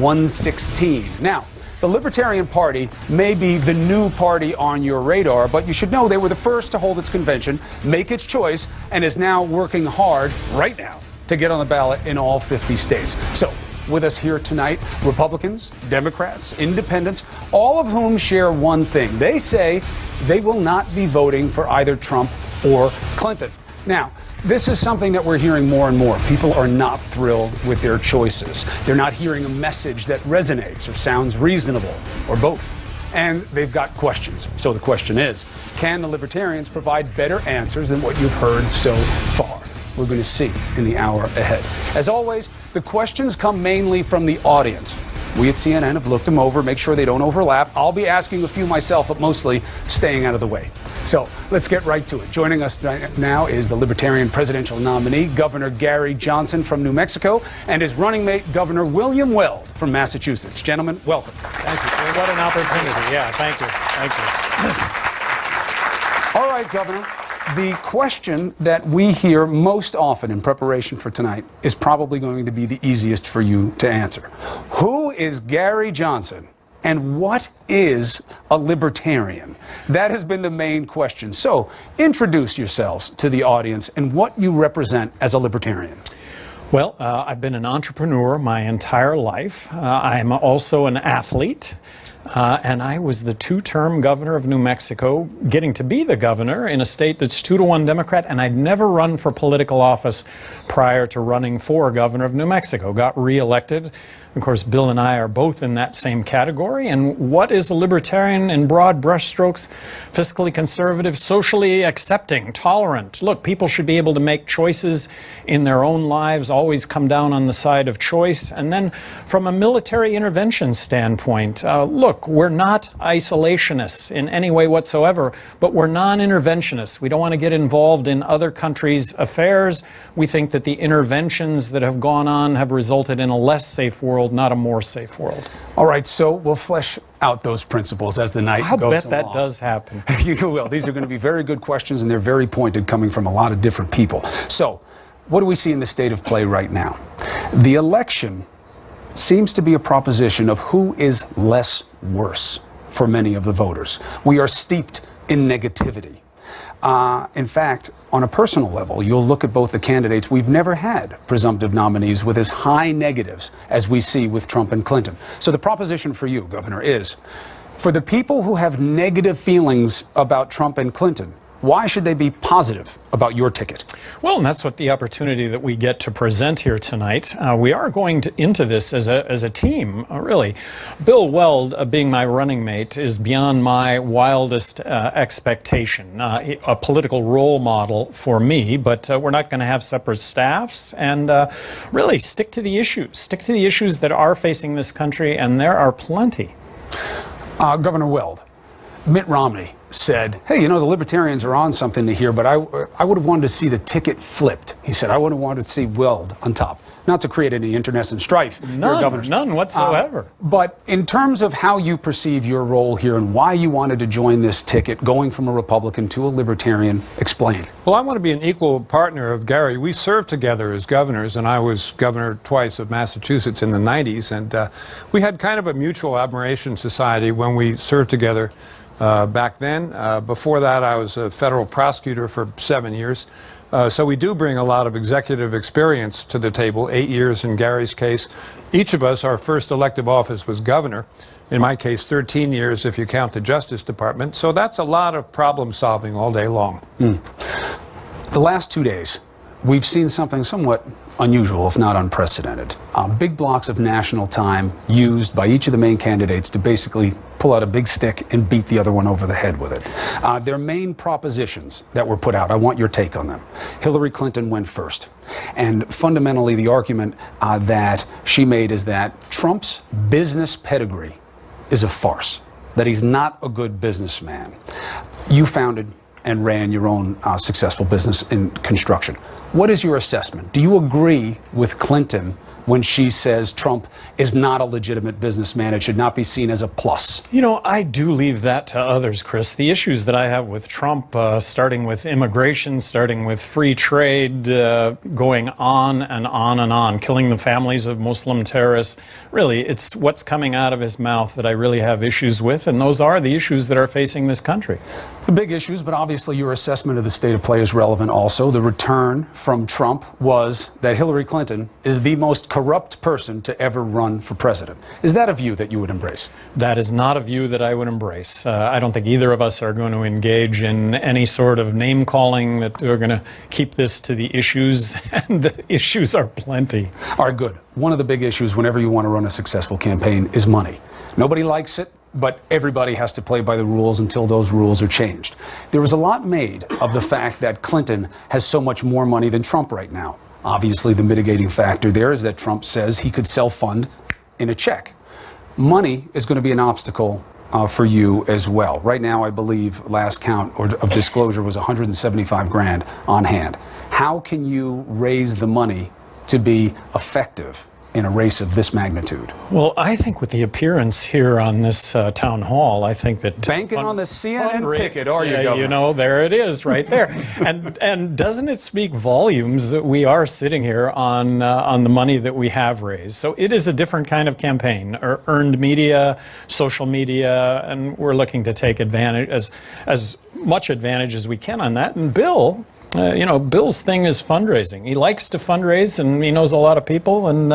116. Now, the Libertarian Party may be the new party on your radar, but you should know they were the first to hold its convention, make its choice, and is now working hard right now to get on the ballot in all 50 states. So, with us here tonight, Republicans, Democrats, Independents, all of whom share one thing. They say they will not be voting for either Trump or Clinton. Now, this is something that we're hearing more and more. People are not thrilled with their choices. They're not hearing a message that resonates or sounds reasonable, or both. And they've got questions. So the question is, can the Libertarians provide better answers than what you've heard so far? We're going to see in the hour ahead. As always, the questions come mainly from the audience. We at CNN have looked them over, make sure they don't overlap. I'll be asking a few myself, but mostly staying out of the way. So let's get right to it. Joining us now is the Libertarian presidential nominee, Governor Gary Johnson from New Mexico, and his running mate, Governor William Weld from Massachusetts. Gentlemen, welcome. Thank you, sir. What an opportunity. Yeah, thank you. Thank you. All right, Governor. The question that we hear most often in preparation for tonight is probably going to be the easiest for you to answer. Who is Gary Johnson, and what is a libertarian? That has been the main question. So, introduce yourselves to the audience and what you represent as a libertarian. Well, I've been an entrepreneur my entire life. I'm also an athlete. And I was the two-term governor of New Mexico, getting to be the governor in a state that's 2-to-1 Democrat, and I'd never run for political office prior to running for governor of New Mexico. Got reelected. Of course, Bill and I are both in that same category. And what is a libertarian in broad brushstrokes? Fiscally conservative, socially accepting, tolerant. Look, people should be able to make choices in their own lives, always come down on the side of choice. And then from a military intervention standpoint, look, we're not isolationists in any way whatsoever, but we're non-interventionists. We don't want to get involved in other countries' affairs. We think that the interventions that have gone on have resulted in a less safe world, not a more safe world. All right, so we'll flesh out those principles as the night goes along. I bet that does happen. You will. These are going to be very good questions, and they're very pointed, coming from a lot of different people. So, what do we see in the state of play right now? The election seems to be a proposition of who is less worse for many of the voters. We are steeped in negativity. In fact, on a personal level, you'll look at both the candidates. We've never had presumptive nominees with as high negatives as we see with Trump and Clinton. So the proposition for you, Governor, is for the people who have negative feelings about Trump and Clinton, why should they be positive about your ticket? Well, and that's what the opportunity that we get to present here tonight. We are going into this as a team, really. Bill Weld, being my running mate, is beyond my wildest expectation. A political role model for me, but we're not going to have separate staffs, and really stick to the issues. Stick to the issues that are facing this country, and there are plenty. Governor Weld, Mitt Romney said, hey, you know, the Libertarians are on something here, but I would have wanted to see the ticket flipped. He said, I would have wanted to see Weld on top. Not to create any internecine strife. None whatsoever. But in terms of how you perceive your role here and why you wanted to join this ticket, going from a Republican to a Libertarian, explain. Well, I want to be an equal partner of Gary. We served together as governors, and I was governor twice of Massachusetts in the 90s, and we had kind of a mutual admiration society when we served together. Back then. Before that, I was a federal prosecutor for 7 years. So we do bring a lot of executive experience to the table, 8 years in Gary's case. Each of us, our first elective office was governor. In my case, 13 years if you count the Justice Department. So that's a lot of problem solving all day long. The last 2 days, we've seen something somewhat unusual, if not unprecedented. Big blocks of national time used by each of the main candidates to basically pull out a big stick and beat the other one over the head with it. Their main propositions that were put out, I want your take on them. Hillary Clinton went first. And fundamentally, the argument that she made is that Trump's business pedigree is a farce, that he's not a good businessman. You founded and ran your own successful business in construction. What is your assessment? Do you agree with Clinton when she says Trump is not a legitimate businessman? It should not be seen as a plus. You know, I do leave that to others, Chris. The issues that I have with Trump, starting with immigration, starting with free trade, going on and on and on, killing the families of Muslim terrorists, really, it's what's coming out of his mouth that I really have issues with, and those are the issues that are facing this country. The big issues, but obviously your assessment of the state of play is relevant also. The return from Trump was that Hillary Clinton is the most corrupt person to ever run for president. Is that a view that you would embrace? That is not a view that I would embrace. I don't think either of us are going to engage in any sort of name-calling, that we're going to keep this to the issues, and the issues are plenty. All right, good. One of the big issues whenever you want to run a successful campaign is money. Nobody likes it, but everybody has to play by the rules until those rules are changed. There was a lot made of the fact that Clinton has so much more money than Trump right now. Obviously, the mitigating factor there is that Trump says he could self-fund in a check. Money is going to be an obstacle for you as well. Right now, I believe last count of disclosure was 175 grand on hand. How can you raise the money to be effective in a race of this magnitude? Well, I think with the appearance here on this town hall, I think that banking on the CNN ticket, are you, yeah, Governor? You know, there it is, right there. and doesn't it speak volumes that we are sitting here on the money that we have raised? So it is a different kind of campaign, earned media, social media, and we're looking to take advantage, as much advantage as we can on that. And Bill. You know, Bill's thing is fundraising. He likes to fundraise, and he knows a lot of people. And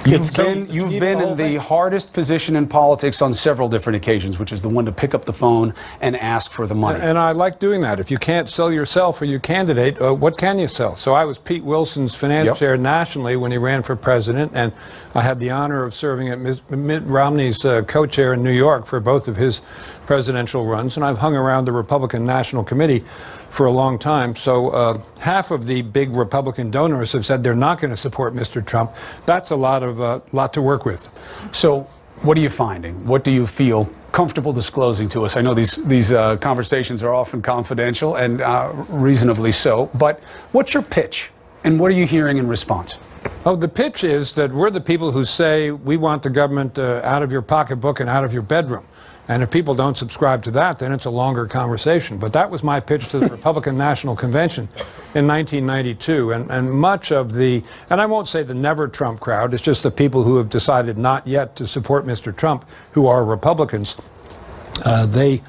you've been in the hardest position in politics on several different occasions, which is the one to pick up the phone and ask for the money. And I like doing that. If you can't sell yourself or your candidate, what can you sell? So I was Pete Wilson's finance chair nationally when he ran for president, and I had the honor of serving at Mitt Romney's co-chair in New York for both of his presidential runs, and I've hung around the Republican National Committee for a long time. So half of the big Republican donors have said they're not going to support Mr. Trump. That's a lot to work with. So what are you finding? What do you feel comfortable disclosing to us? I know these conversations are often confidential, and reasonably so, but what's your pitch, and what are you hearing in response? Oh, the pitch is that we're the people who say we want the government out of your pocketbook and out of your bedroom. And if people don't subscribe to that, then it's a longer conversation. But that was my pitch to the Republican National Convention in 1992. And much of the, and I won't say the never Trump crowd, it's just the people who have decided not yet to support Mr. Trump, who are Republicans, they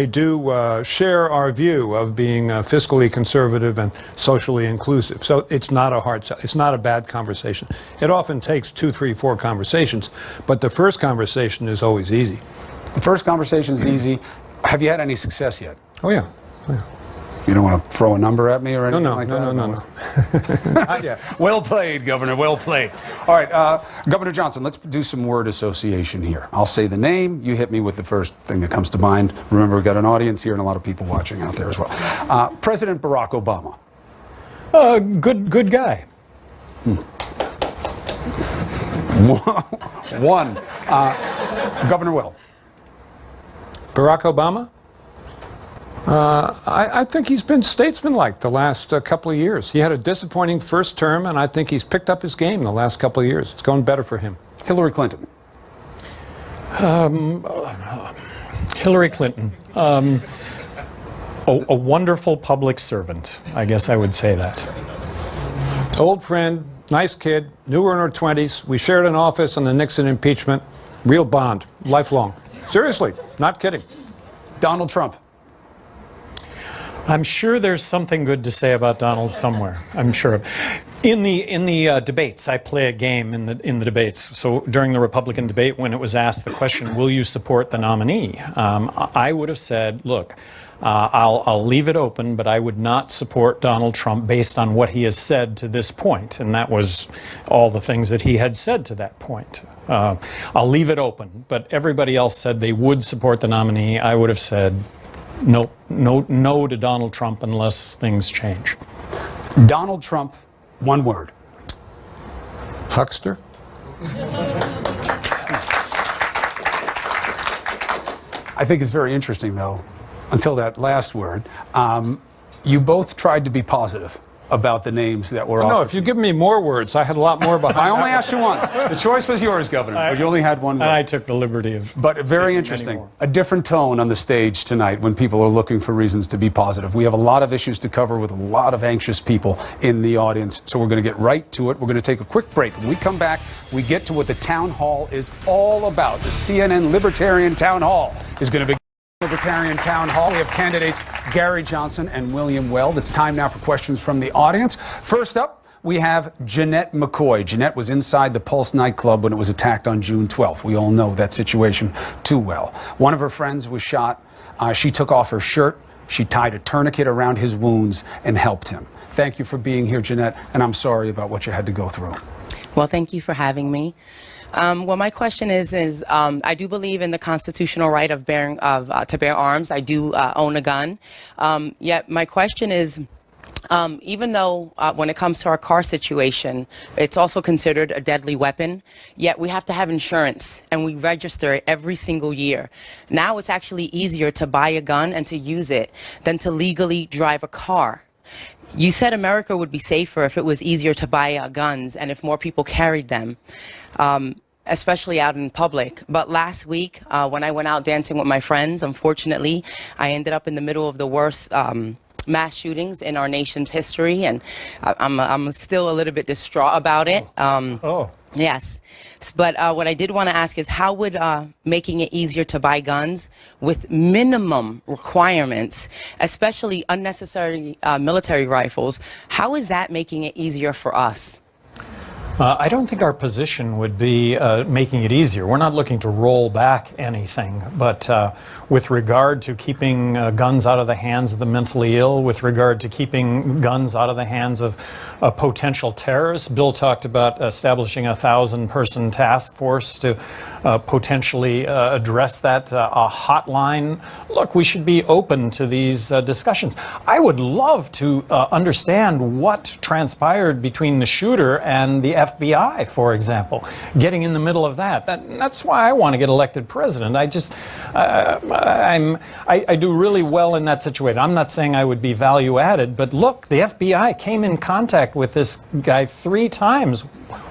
do share our view of being fiscally conservative and socially inclusive. So it's not a hard sell. It's not a bad conversation. It often takes 2, 3, 4 conversations, but the first conversation is always easy. The first conversation is easy. Have you had any success yet? Oh, yeah. Oh, yeah. You don't want to throw a number at me or anything like that? No. Not yet. Well played, Governor. Well played. All right, Governor Johnson, let's do some word association here. I'll say the name. You hit me with the first thing that comes to mind. Remember, we've got an audience here and a lot of people watching out there as well. President Barack Obama. Good guy. One. Governor Weld. Barack Obama? I think he's been statesmanlike the last couple of years. He had a disappointing first term, and I think he's picked up his game the last couple of years. It's going better for him. Hillary Clinton. Hillary Clinton. A wonderful public servant. I guess I would say that. Old friend, nice kid, knew her in her 20s. We shared an office on the Nixon impeachment. Real bond, lifelong. Seriously, not kidding. Donald Trump. I'm sure there's something good to say about Donald somewhere. I'm sure. In the debates, I play a game in the debates. So during the Republican debate, when it was asked the question, "Will you support the nominee?" I would have said, "Look, I'll leave it open, but I would not support Donald Trump based on what he has said to this point," and that was all the things that he had said to that point. I'll leave it open, but everybody else said they would support the nominee. I would have said, no to Donald Trump unless things change. Donald Trump, one word. Huckster. I think it's very interesting, though, until that last word. You both tried to be positive about the names that were offered. No, if you give me more words, I had a lot more behind. I only asked you one. The choice was yours, Governor, but you only had one word. And I took the liberty of... But very interesting. A different tone on the stage tonight when people are looking for reasons to be positive. We have a lot of issues to cover with a lot of anxious people in the audience, so we're going to get right to it. We're going to take a quick break. When we come back, we get to what the town hall is all about. The CNN Libertarian Townhall is going to be Libertarian Town Hall. We have candidates Gary Johnson and William Weld. It's time now for questions from the audience. First up, we have Jeanette McCoy. Jeanette was inside the Pulse nightclub when it was attacked on June 12th. We all know that situation too well. One of her friends was shot. She took off her shirt. She tied a tourniquet around his wounds and helped him. Thank you for being here, Jeanette, and I'm sorry about what you had to go through. Well, thank you for having me. Well, my question is I do believe in the constitutional right of to bear arms. I do own a gun. Yet my question is, even though when it comes to our car situation, it's also considered a deadly weapon, yet we have to have insurance and we register it every single year. Now it's actually easier to buy a gun and to use it than to legally drive a car. You said America would be safer if it was easier to buy guns and if more people carried them, especially out in public. But last week, when I went out dancing with my friends, unfortunately, I ended up in the middle of the worst mass shootings in our nation's history, and I'm still a little bit distraught about it. Yes. But what I did want to ask is, how would making it easier to buy guns with minimum requirements, especially unnecessary military rifles, how is that making it easier for us? I don't think our position would be making it easier. We're not looking to roll back anything, but with regard to keeping guns out of the hands of the mentally ill, with regard to keeping guns out of the hands of potential terrorists, Bill talked about establishing a 1,000-person task force to potentially address that, a hotline. Look, we should be open to these discussions. I would love to understand what transpired between the shooter and the FBI, for example, getting in the middle of that. That's why I want to get elected president. I do really well in that situation. I'm not saying I would be value added, but look, the FBI came in contact with this guy 3 times.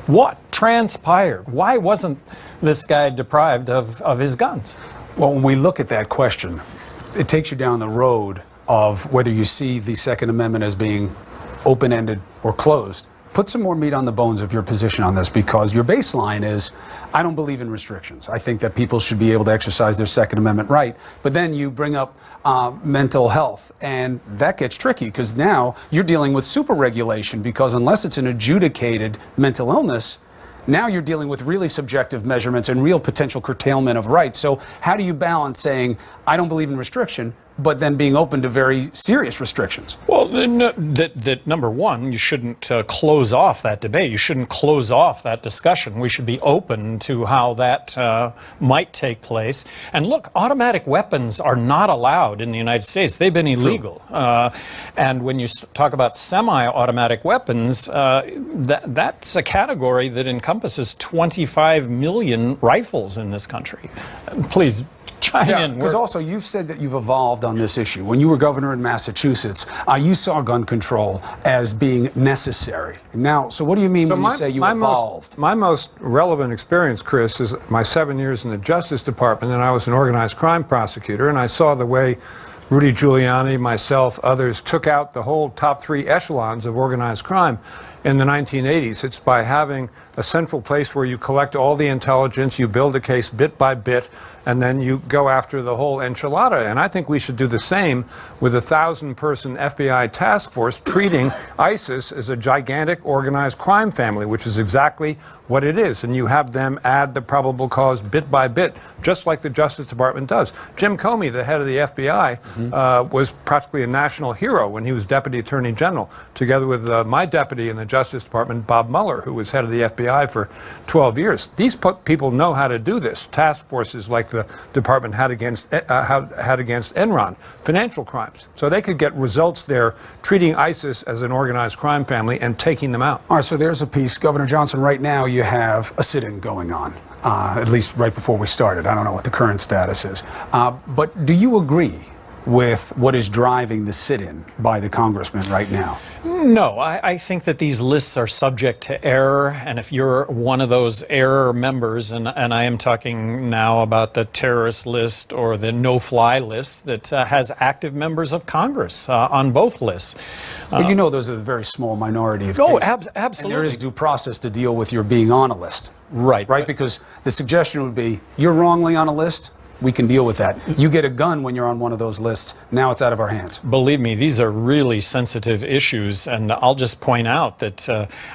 What transpired? Why wasn't this guy deprived of his guns? Well, when we look at that question, it takes you down the road of whether you see the Second Amendment as being open-ended or closed. Put some more meat on the bones of your position on this, because your baseline is, I don't believe in restrictions. I think that people should be able to exercise their Second Amendment right. But then you bring up mental health, and that gets tricky, because now you're dealing with super regulation, because unless it's an adjudicated mental illness, now you're dealing with really subjective measurements and real potential curtailment of rights. So how do you balance saying, I don't believe in restriction, but then being open to very serious restrictions? Well, number one, you shouldn't close off that debate. You shouldn't close off that discussion. We should be open to how that might take place. And look, automatic weapons are not allowed in the United States. They've been illegal. And when you talk about semi-automatic weapons, that's a category that encompasses 25 million rifles in this country. Please chime in. Because also you've said that you've evolved on this issue. When you were governor in Massachusetts, you saw gun control as being necessary. Now, so what do you mean when you say you evolved? My most relevant experience, Chris, is my 7 years in the Justice Department, and I was an organized crime prosecutor, and I saw the way Rudy Giuliani, myself, others took out the whole top 3 echelons of organized crime in the 1980s. It's by having a central place where you collect all the intelligence, you build a case bit by bit, and then you go after the whole enchilada. And I think we should do the same with a 1,000-person FBI task force treating ISIS as a gigantic organized crime family, which is exactly what it is. And you have them add the probable cause bit by bit, just like the Justice Department does. Jim Comey, the head of the FBI, was practically a national hero when he was Deputy Attorney General, together with my deputy in the Justice Department, Bob Mueller, who was head of the FBI for 12 years. These people know how to do this. Task forces like the department had against Enron, financial crimes. So they could get results there, treating ISIS as an organized crime family and taking them out. All right, so there's a piece. Governor Johnson, right now you have a sit-in going on, at least right before we started. I don't know what the current status is. But do you agree with what is driving the sit-in by the congressman right now? No, I think that these lists are subject to error, and if you're one of those error members, and I am talking now about the terrorist list or the no-fly list that has active members of Congress on both lists. But you know those are the very small minority of cases. Oh, absolutely. And there is due process to deal with your being on a list. Right. Right? Because the suggestion would be, you're wrongly on a list, we can deal with that. You get a gun when you're on one of those lists, now it's out of our hands. Believe me, these are really sensitive issues, and I'll just point out that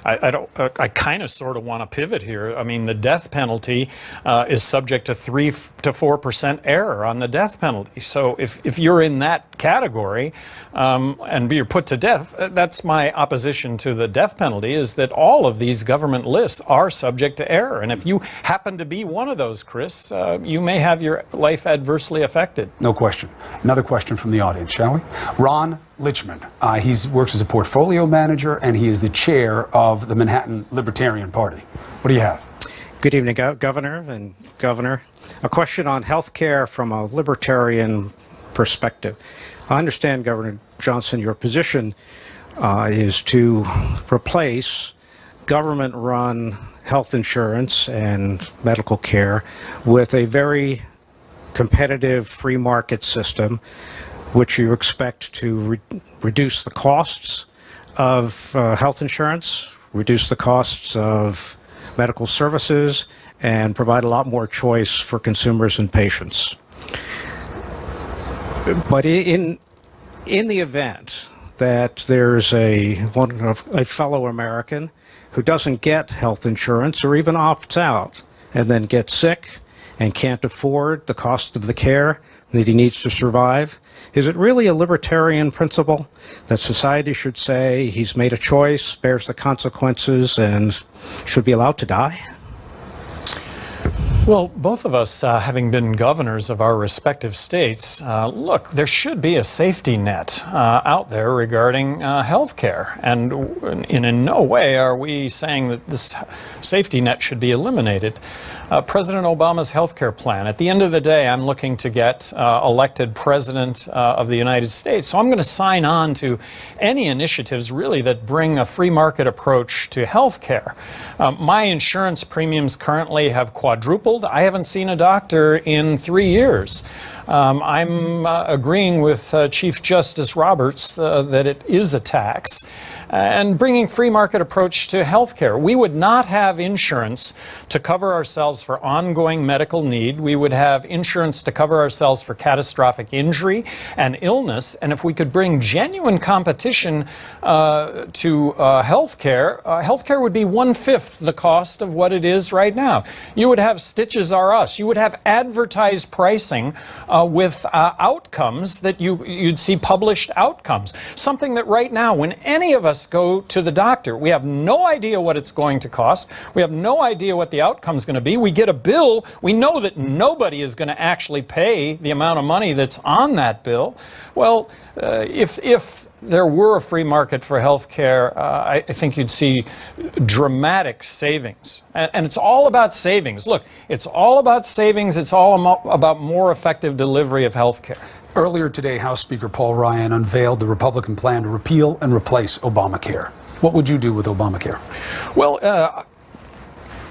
I kind of sort of want to pivot here. I mean, the death penalty is subject to 3 to 4% error on the death penalty. So if you're in that category and you're put to death, that's my opposition to the death penalty, is that all of these government lists are subject to error. And if you happen to be one of those, Chris, you may have your life adversely affected. No question. Another question from the audience, shall we? Ron Lichman. He works as a portfolio manager, and he is the chair of the Manhattan Libertarian Party. What do you have? Good evening, Governor and Governor. A question on health care from a libertarian perspective. I understand, Governor Johnson, your position is to replace government-run health insurance and medical care with a very competitive free market system, which you expect to reduce the costs of health insurance, reduce the costs of medical services, and provide a lot more choice for consumers and patients. But in the event that there's a fellow American who doesn't get health insurance or even opts out and then gets sick and can't afford the cost of the care that he needs to survive, is it really a libertarian principle that society should say he's made a choice, bears the consequences, and should be allowed to die? Well, both of us, having been governors of our respective states, look, there should be a safety net out there regarding health care. And in no way are we saying that this safety net should be eliminated. President Obama's health care plan, at the end of the day, I'm looking to get elected president of the United States. So I'm going to sign on to any initiatives, really, that bring a free market approach to health care. My insurance premiums currently have quadrupled. I haven't seen a doctor in 3 years. I'm agreeing with Chief Justice Roberts that it is a tax, and bringing free market approach to health care. We would not have insurance to cover ourselves for ongoing medical need. We would have insurance to cover ourselves for catastrophic injury and illness. And if we could bring genuine competition to health care would be 1/5 the cost of what it is right now. You would have Stitches R Us. You would have advertised pricing with outcomes that you'd see published outcomes. Something that right now, when any of us go to the doctor, we have no idea what it's going to cost. We have no idea what the outcome is going to be. We get a bill. We know that nobody is going to actually pay the amount of money that's on that bill. Well, if there were a free market for health care, I think you'd see dramatic savings. And it's all about savings. Look, it's all about savings. It's all about more effective delivery of health care. Earlier today, House Speaker Paul Ryan unveiled the Republican plan to repeal and replace Obamacare. What would you do with Obamacare? Well,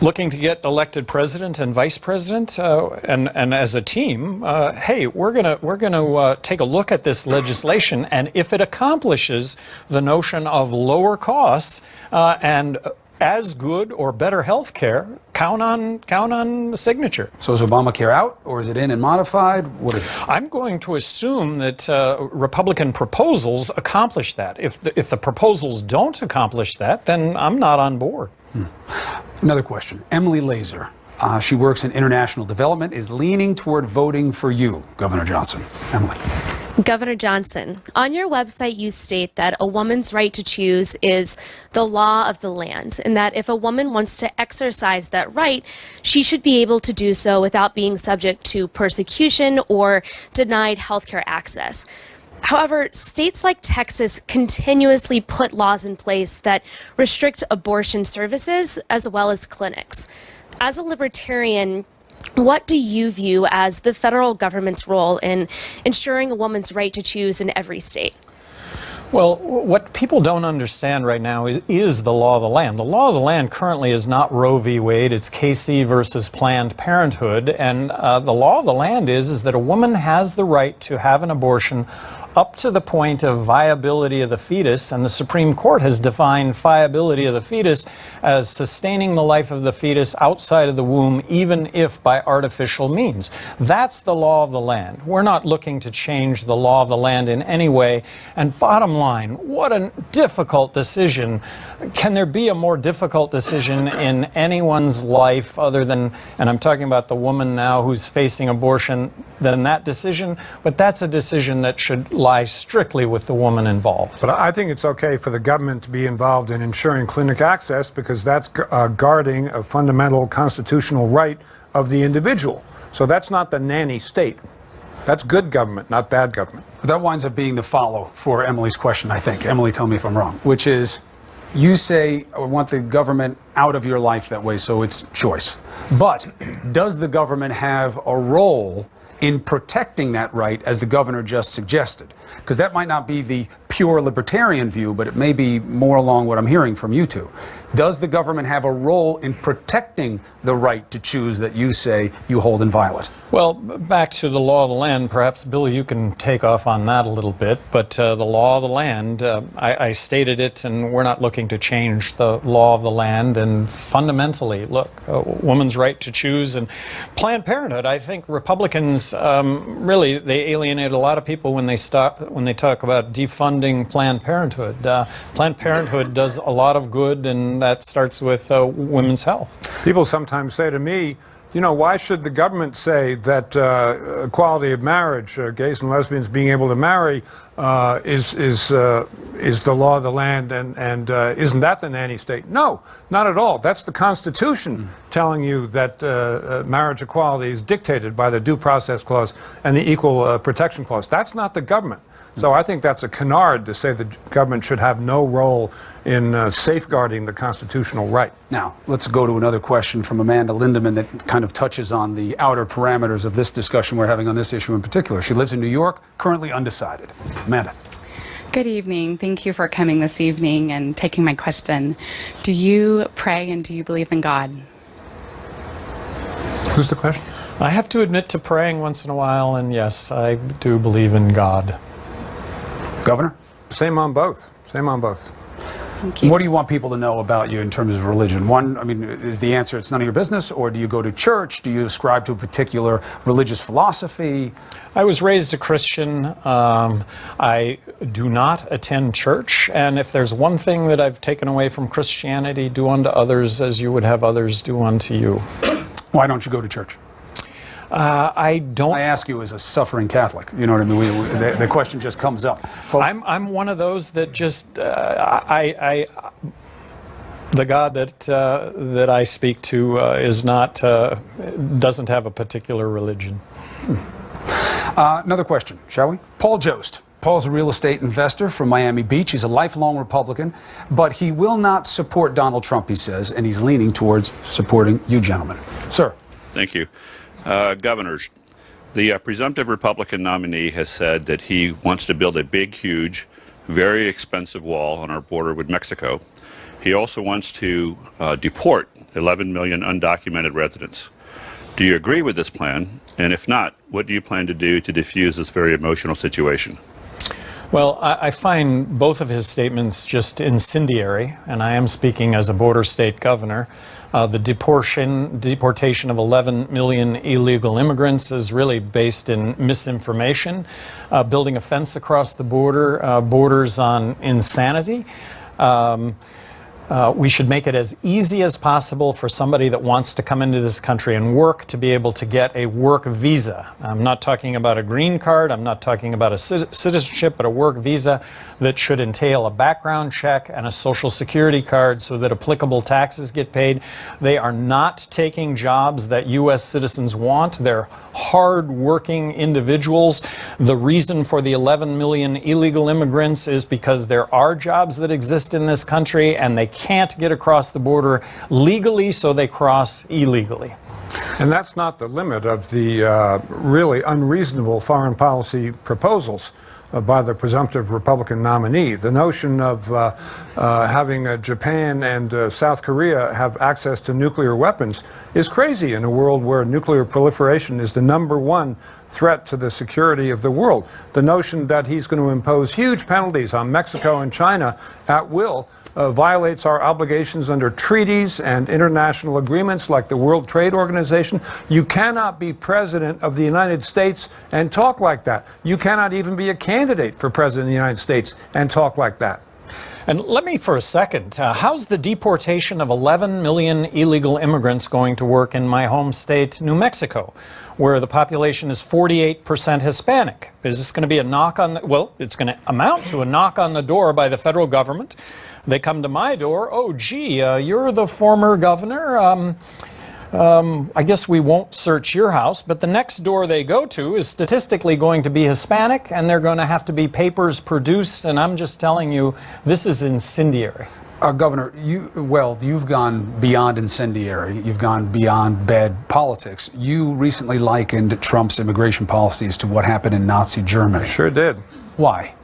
looking to get elected president and vice president, and as a team, hey, we're gonna take a look at this legislation, and if it accomplishes the notion of lower costs and as good or better health care, count on the signature. So is Obamacare out, or is it in and modified? What is it? I'm going to assume that Republican proposals accomplish that. If the proposals don't accomplish that, then I'm not on board. Another question. Emily Laser, she works in international development, is leaning toward voting for you, Governor Johnson. Emily. Governor Johnson, on your website you state that a woman's right to choose is the law of the land, and that if a woman wants to exercise that right, she should be able to do so without being subject to persecution or denied healthcare access. However, states like Texas continuously put laws in place that restrict abortion services as well as clinics. As a libertarian, what do you view as the federal government's role in ensuring a woman's right to choose in every state? Well, what people don't understand right now is the law of the land. The law of the land currently is not Roe v. Wade, it's Casey versus Planned Parenthood, and the law of the land is that a woman has the right to have an abortion up to the point of viability of the fetus, and the Supreme Court has defined viability of the fetus as sustaining the life of the fetus outside of the womb, even if by artificial means. That's the law of the land. We're not looking to change the law of the land in any way, and bottom line, what a difficult decision. Can there be a more difficult decision in anyone's life other than, and I'm talking about the woman now who's facing abortion, than that decision? But that's a decision that should lie strictly with the woman involved. But I think it's okay for the government to be involved in ensuring clinic access, because that's guarding a fundamental constitutional right of the individual. So that's not the nanny state. That's good government, not bad government. That winds up being the follow for Emily's question, I think. Emily, tell me if I'm wrong, which is, you say, I want the government out of your life that way, so it's choice. But does the government have a role in protecting that right, as the governor just suggested? Because that might not be the pure libertarian view, but it may be more along what I'm hearing from you two. Does the government have a role in protecting the right to choose that you say you hold inviolate? Well, back to the law of the land, perhaps, Bill, you can take off on that a little bit, but the law of the land, I stated it, and we're not looking to change the law of the land, and fundamentally, look, a woman's right to choose, and Planned Parenthood, I think Republicans, really, they alienate a lot of people when they talk about defunding Planned Parenthood. Planned Parenthood does a lot of good, and that starts with women's health. People sometimes say to me, you know, why should the government say that equality of marriage, gays and lesbians being able to marry, is the law of the land, and isn't that the nanny state? No, not at all. That's the Constitution telling you that marriage equality is dictated by the Due Process Clause and the Equal Protection Clause. That's not the government. So I think that's a canard to say the government should have no role in safeguarding the constitutional right. Now, let's go to another question from Amanda Lindeman that kind of touches on the outer parameters of this discussion we're having on this issue in particular. She lives in New York, currently undecided. Amanda. Good evening. Thank you for coming this evening and taking my question. Do you pray and do you believe in God? Who's the question? I have to admit to praying once in a while, and yes, I do believe in God. Governor? Same on both. Same on both. Thank you. What do you want people to know about you in terms of religion? One, I mean, is the answer it's none of your business, or do you go to church? Do you ascribe to a particular religious philosophy? I was raised a Christian. I do not attend church, and if there's one thing that I've taken away from Christianity, do unto others as you would have others do unto you. Why don't you go to church? I don't. I ask you as a suffering Catholic. You know what I mean? The question just comes up. I'm one of those that just the God that I speak to is not doesn't have a particular religion. Another question, shall we? Paul Jost. Paul's a real estate investor from Miami Beach. He's a lifelong Republican, but he will not support Donald Trump, he says, and he's leaning towards supporting you gentlemen. Sir. Thank you. Governors, the presumptive Republican nominee has said that he wants to build a big, huge, very expensive wall on our border with Mexico. He also wants to deport 11 million undocumented residents. Do you agree with this plan? And if not, what do you plan to do to defuse this very emotional situation? Well, I find both of his statements just incendiary, and I am speaking as a border state governor. The deportation of 11 million illegal immigrants is really based in misinformation. Building a fence across the border borders on insanity. We should make it as easy as possible for somebody that wants to come into this country and work to be able to get a work visa. I'm not talking about a green card, I'm not talking about a citizenship, but a work visa that should entail a background check and a social security card so that applicable taxes get paid. They are not taking jobs that U.S. citizens want. They're hard-working individuals. The reason for the 11 million illegal immigrants is because there are jobs that exist in this country and they can't get across the border legally, so they cross illegally. And that's not the limit of the really unreasonable foreign policy proposals by the presumptive Republican nominee. The notion of having Japan and South Korea have access to nuclear weapons is crazy in a world where nuclear proliferation is the #1 threat to the security of the world. The notion that he's going to impose huge penalties on Mexico and China at will violates our obligations under treaties and international agreements like the World Trade Organization. You cannot be president of the United States and talk like that. You cannot even be a candidate for president of the United States and talk like that. And let me for a second, how's the deportation of 11 million illegal immigrants going to work in my home state, New Mexico, where the population is 48% Hispanic? Is this going to be a knock on the, well, it's going to amount to a knock on the door by the federal government. They come to my door, oh, gee, you're the former governor. I guess we won't search your house, but the next door they go to is statistically going to be Hispanic, and they're going to have to be papers produced, and I'm just telling you, this is incendiary. Governor, you've gone beyond incendiary. You've gone beyond bad politics. You recently likened Trump's immigration policies to what happened in Nazi Germany. Sure did. Why?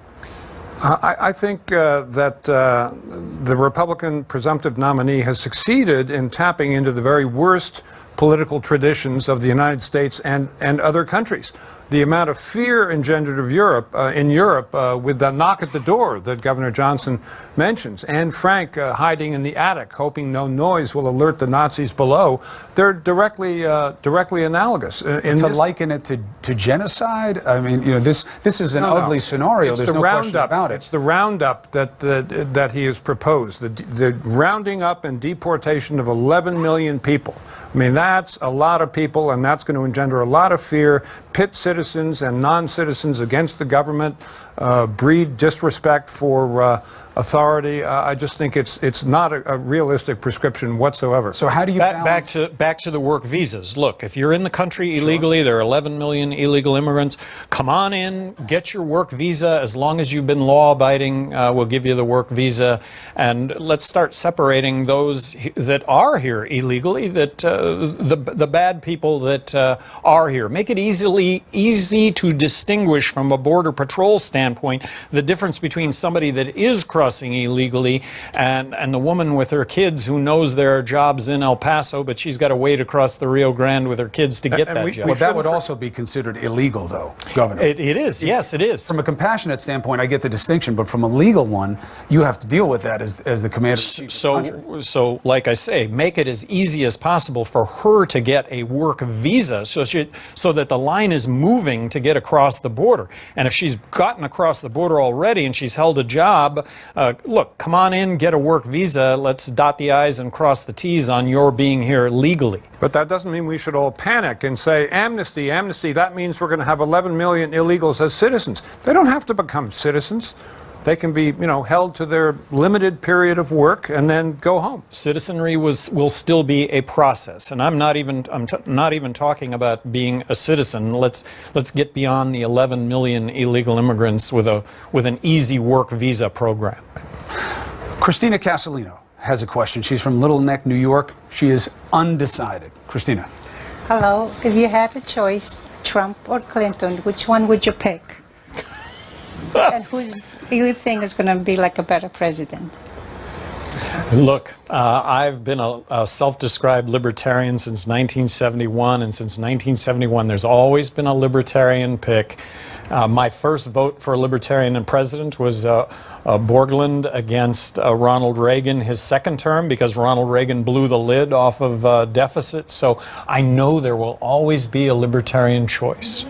I think that the Republican presumptive nominee has succeeded in tapping into the very worst political traditions of the United States and other countries. The amount of fear engendered of in Europe with the knock at the door that Governor Johnson mentions, and Frank hiding in the attic, hoping no noise will alert the Nazis below, they're directly analogous. To liken it to genocide? I mean, you know, this is an ugly scenario. There's no question about it. It's the roundup that he has proposed, the rounding up and deportation of 11 million people. I mean, that's a lot of people, and that's going to engender a lot of fear, pit citizens and non-citizens against the government, breed disrespect for authority. I just think it's not a realistic prescription whatsoever. So how do you balance? Back to the work visas. Look, if you're in the country illegally, there are 11 million illegal immigrants. Come on in, get your work visa. As long as you've been law-abiding, we'll give you the work visa. And let's start separating those that are here illegally, that the bad people that are here. Make it easy to distinguish from a border patrol standpoint the difference between somebody that is crossing illegally and the woman with her kids who knows there are jobs in El Paso, but she's got to wait across the Rio Grande with her kids to get that job. Well, that would also be considered illegal, though, Governor. It is, yes, it is. From a compassionate standpoint, I get the distinction, but from a legal one, you have to deal with that as the commander-in-chief of the country. So, like I say, make it as easy as possible for her to get a work visa so that the line is moving to get across the border. And if she's gotten across the border already and she's held a job, look, come on in, get a work visa. Let's dot the I's and cross the T's on your being here legally. But that doesn't mean we should all panic and say, amnesty, amnesty. That means we're going to have 11 million illegals as citizens. They don't have to become citizens. They can be, held to their limited period of work and then go home. Citizenry will still be a process, and I'm not even talking about being a citizen. Let's get beyond the 11 million illegal immigrants with an easy work visa program. Christina Casalino has a question. She's from Little Neck, New York. She is undecided. Christina. Hello. If you had a choice, Trump or Clinton, which one would you pick? And who's you think is going to be like a better president? Look, I've been a self-described libertarian since 1971, and since 1971 there's always been a libertarian pick. My first vote for a libertarian and president was Borgland against Ronald Reagan, his second term, because Ronald Reagan blew the lid off of deficits. So I know there will always be a libertarian choice.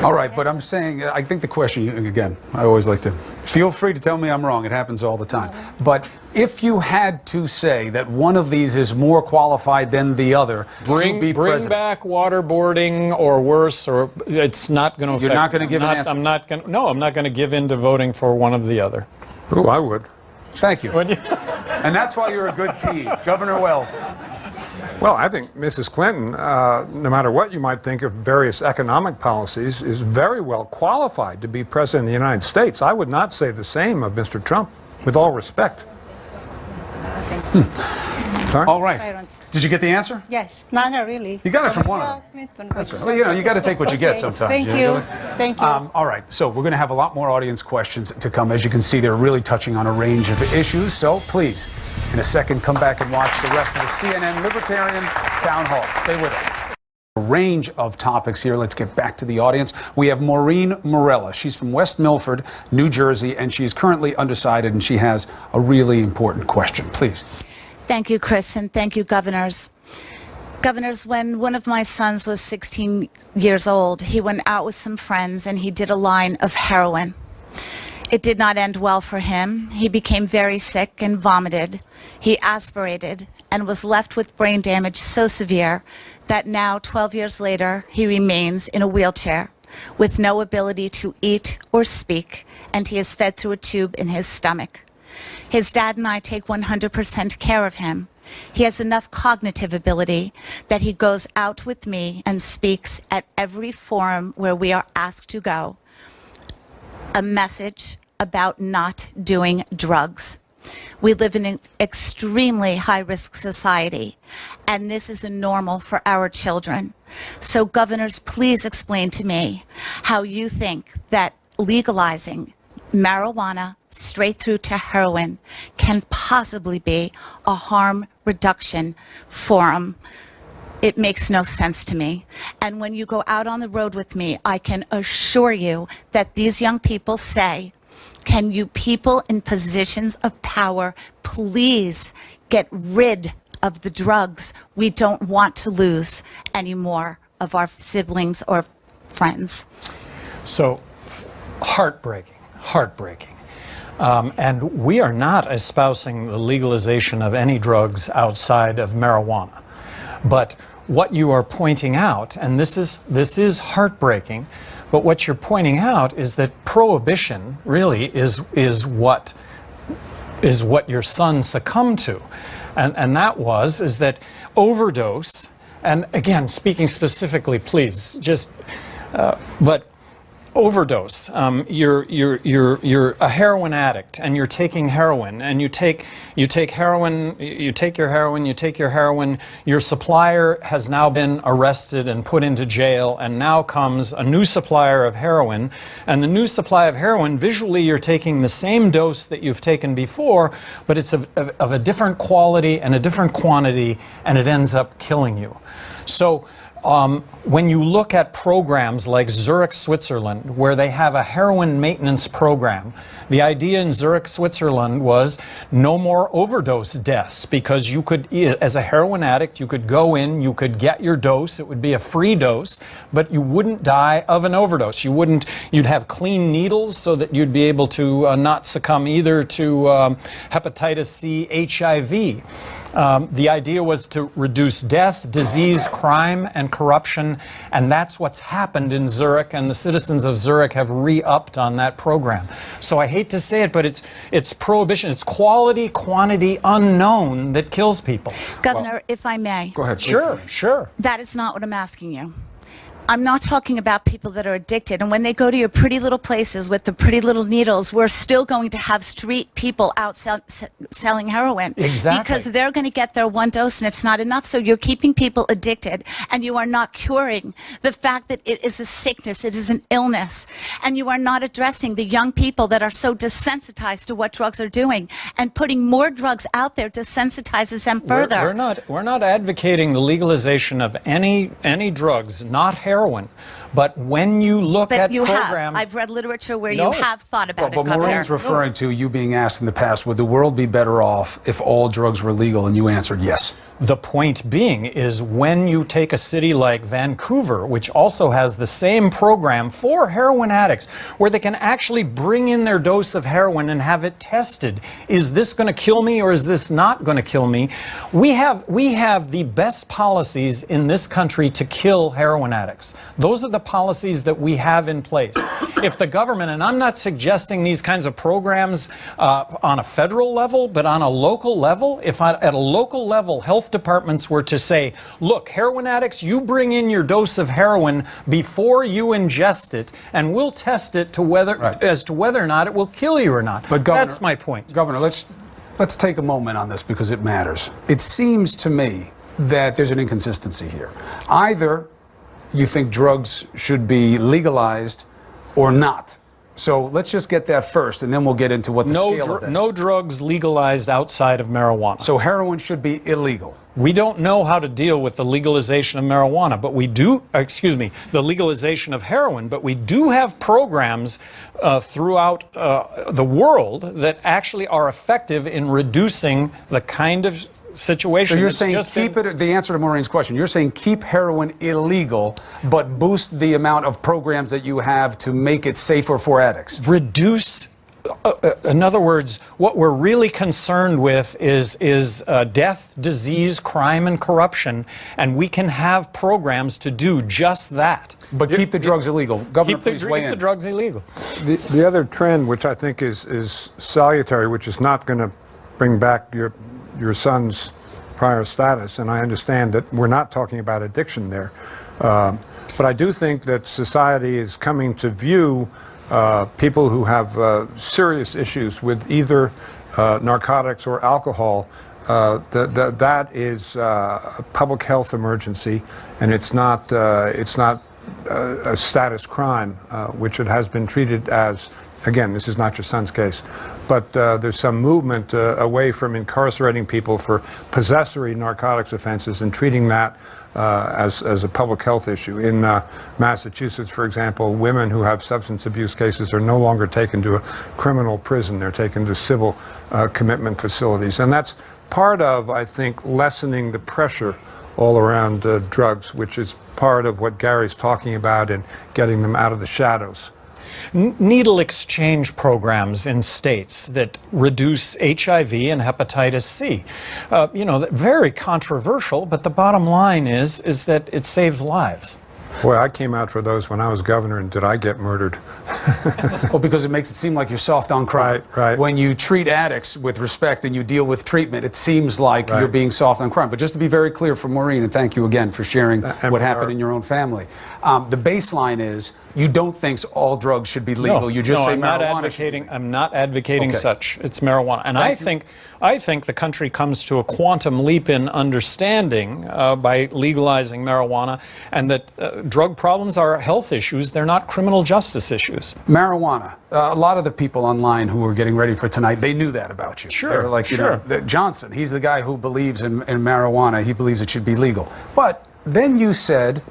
All right, but I'm saying, I think the question, again, I always like to, feel free to tell me I'm wrong. It happens all the time. But if you had to say that one of these is more qualified than the other to be president. Bring back waterboarding or worse, or it's not going to affect. You're not going to give an answer? I'm not going to give in to voting for one of the other. Oh, I would. Thank you. And that's why you're a good team. Governor Weld. Well, I think Mrs. Clinton, no matter what you might think of various economic policies, is very well qualified to be president of the United States. I would not say the same of Mr. Trump, with all respect. Thanks. Sorry? All I right. don't think so. Did you get the answer? Yes, no, not really. You got it from one of Yeah, them. Clinton, That's but- right. Well, you know, you got to take what you get Okay, sometimes. Thank know, you. Julie? Thank you. All right, so we're going to have a lot more audience questions to come. As you can see, they're really touching on a range of issues. So please, in a second, come back and watch the rest of the CNN Libertarian Townhall. Stay with us. A range of topics here. Let's get back to the audience. We have Maureen Morella. She's from West Milford, New Jersey, and she is currently undecided, and she has a really important question. Please. Thank you, Chris, and thank you, governors. Governors, when one of my sons was 16 years old, he went out with some friends and he did a line of heroin. It did not end well for him. He became very sick and vomited. He aspirated and was left with brain damage so severe that now, 12 years later, he remains in a wheelchair with no ability to eat or speak, and he is fed through a tube in his stomach. His dad and I take 100% care of him. He has enough cognitive ability that he goes out with me and speaks at every forum where we are asked to go. A message about not doing drugs. We live in an extremely high-risk society, and this is a normal for our children. So, governors, please explain to me how you think that legalizing marijuana straight through to heroin can possibly be a harm reduction forum. It makes no sense to me. And when you go out on the road with me, I can assure you that these young people say, can you people in positions of power please get rid of the drugs? We don't want to lose any more of our siblings or friends. So, heartbreaking, heartbreaking. And we are not espousing the legalization of any drugs outside of marijuana. But what you are pointing out, and this is heartbreaking, but what you're pointing out is that prohibition really is what your son succumbed to. And that is that overdose, and again, speaking specifically, please, but overdose. You're a heroin addict, and you're taking heroin, and you take heroin. You take your heroin. Your supplier has now been arrested and put into jail, and now comes a new supplier of heroin. And the new supply of heroin, visually, you're taking the same dose that you've taken before, but it's of a different quality and a different quantity, and it ends up killing you. So. When you look at programs like Zurich, Switzerland, where they have a heroin maintenance program, the idea in Zurich, Switzerland was no more overdose deaths, because you could, as a heroin addict, you could go in, you could get your dose, it would be a free dose, but you wouldn't die of an overdose. You'd have clean needles so that you'd be able to not succumb either to hepatitis C, HIV. The idea was to reduce death, disease, crime, and corruption, and that's what's happened in Zurich, and the citizens of Zurich have re-upped on that program. So I hate to say it, but it's prohibition, it's quality, quantity unknown that kills people. Governor, if I may. Go ahead. Sure. That is not what I'm asking you. I'm not talking about people that are addicted. And when they go to your pretty little places with the pretty little needles, we're still going to have street people out selling heroin. Exactly. Because they're going to get their one dose and it's not enough. So you're keeping people addicted, and you are not curing the fact that it is a sickness, it is an illness. And you are not addressing the young people that are so desensitized to what drugs are doing. And putting more drugs out there desensitizes them further. We're not advocating the legalization of any drugs, not heroin. But when you look at programs... I've read literature where you have thought about it, But Governor. Maureen's referring to you being asked in the past, would the world be better off if all drugs were legal? And you answered yes. The point being is, when you take a city like Vancouver, which also has the same program for heroin addicts, where they can actually bring in their dose of heroin and have it tested. Is this going to kill me, or is this not going to kill me? We have the best policies in this country to kill heroin addicts. Those are the policies that we have in place. If the government, and I'm not suggesting these kinds of programs on a federal level, but on a local level, if at a local level health departments were to say, look, heroin addicts, you bring in your dose of heroin before you ingest it, and we'll test it as to whether or not it will kill you or not. But Governor, that's my point. Governor, let's Let's take a moment on this because it matters. It seems to me that there's an inconsistency here. Either you think drugs should be legalized or not. So let's just get that first, and then we'll get into what the scale of that is. No drugs legalized outside of marijuana. So heroin should be illegal. We don't know how to deal with the legalization of marijuana, but we do, the legalization of heroin, but we do have programs throughout the world that actually are effective in reducing the kind of situation. So you're saying keep it, the answer to Maureen's question, you're saying keep heroin illegal, but boost the amount of programs that you have to make it safer for addicts. Reduce. In other words, what we're really concerned with is death, disease, crime, and corruption, and we can have programs to do just that. But keep the drugs illegal. Governor, please weigh in. Keep the drugs illegal. The other trend, which I think is salutary, which is not going to bring back your son's prior status, and I understand that we're not talking about addiction there, but I do think that society is coming to view people who have serious issues with either narcotics or alcohol, that is a public health emergency, and it's not a status crime, which it has been treated as. Again, this is not your son's case, but there's some movement away from incarcerating people for possessory narcotics offenses and treating that as a public health issue. In Massachusetts, for example, women who have substance abuse cases are no longer taken to a criminal prison. They're taken to civil commitment facilities. And that's part of, I think, lessening the pressure all around drugs, which is part of what Gary's talking about in getting them out of the shadows. Needle exchange programs in states that reduce HIV and hepatitis C. Very controversial, but the bottom line is that it saves lives. Boy, I came out for those when I was governor, and did I get murdered? Well, because it makes it seem like you're soft on crime. Right. When you treat addicts with respect and you deal with treatment, it seems like you're being soft on crime. But just to be very clear for Maureen, and thank you again for sharing what happened in your own family, the baseline is you don't think all drugs should be legal. No, you just say I'm marijuana. I'm not advocating such. It's marijuana. And I think the country comes to a quantum leap in understanding by legalizing marijuana, and that drug problems are health issues. They're not criminal justice issues. Marijuana. A lot of the people online who were getting ready for tonight, they knew that about you. Sure. They were like, Johnson, he's the guy who believes in marijuana. He believes it should be legal. But then you said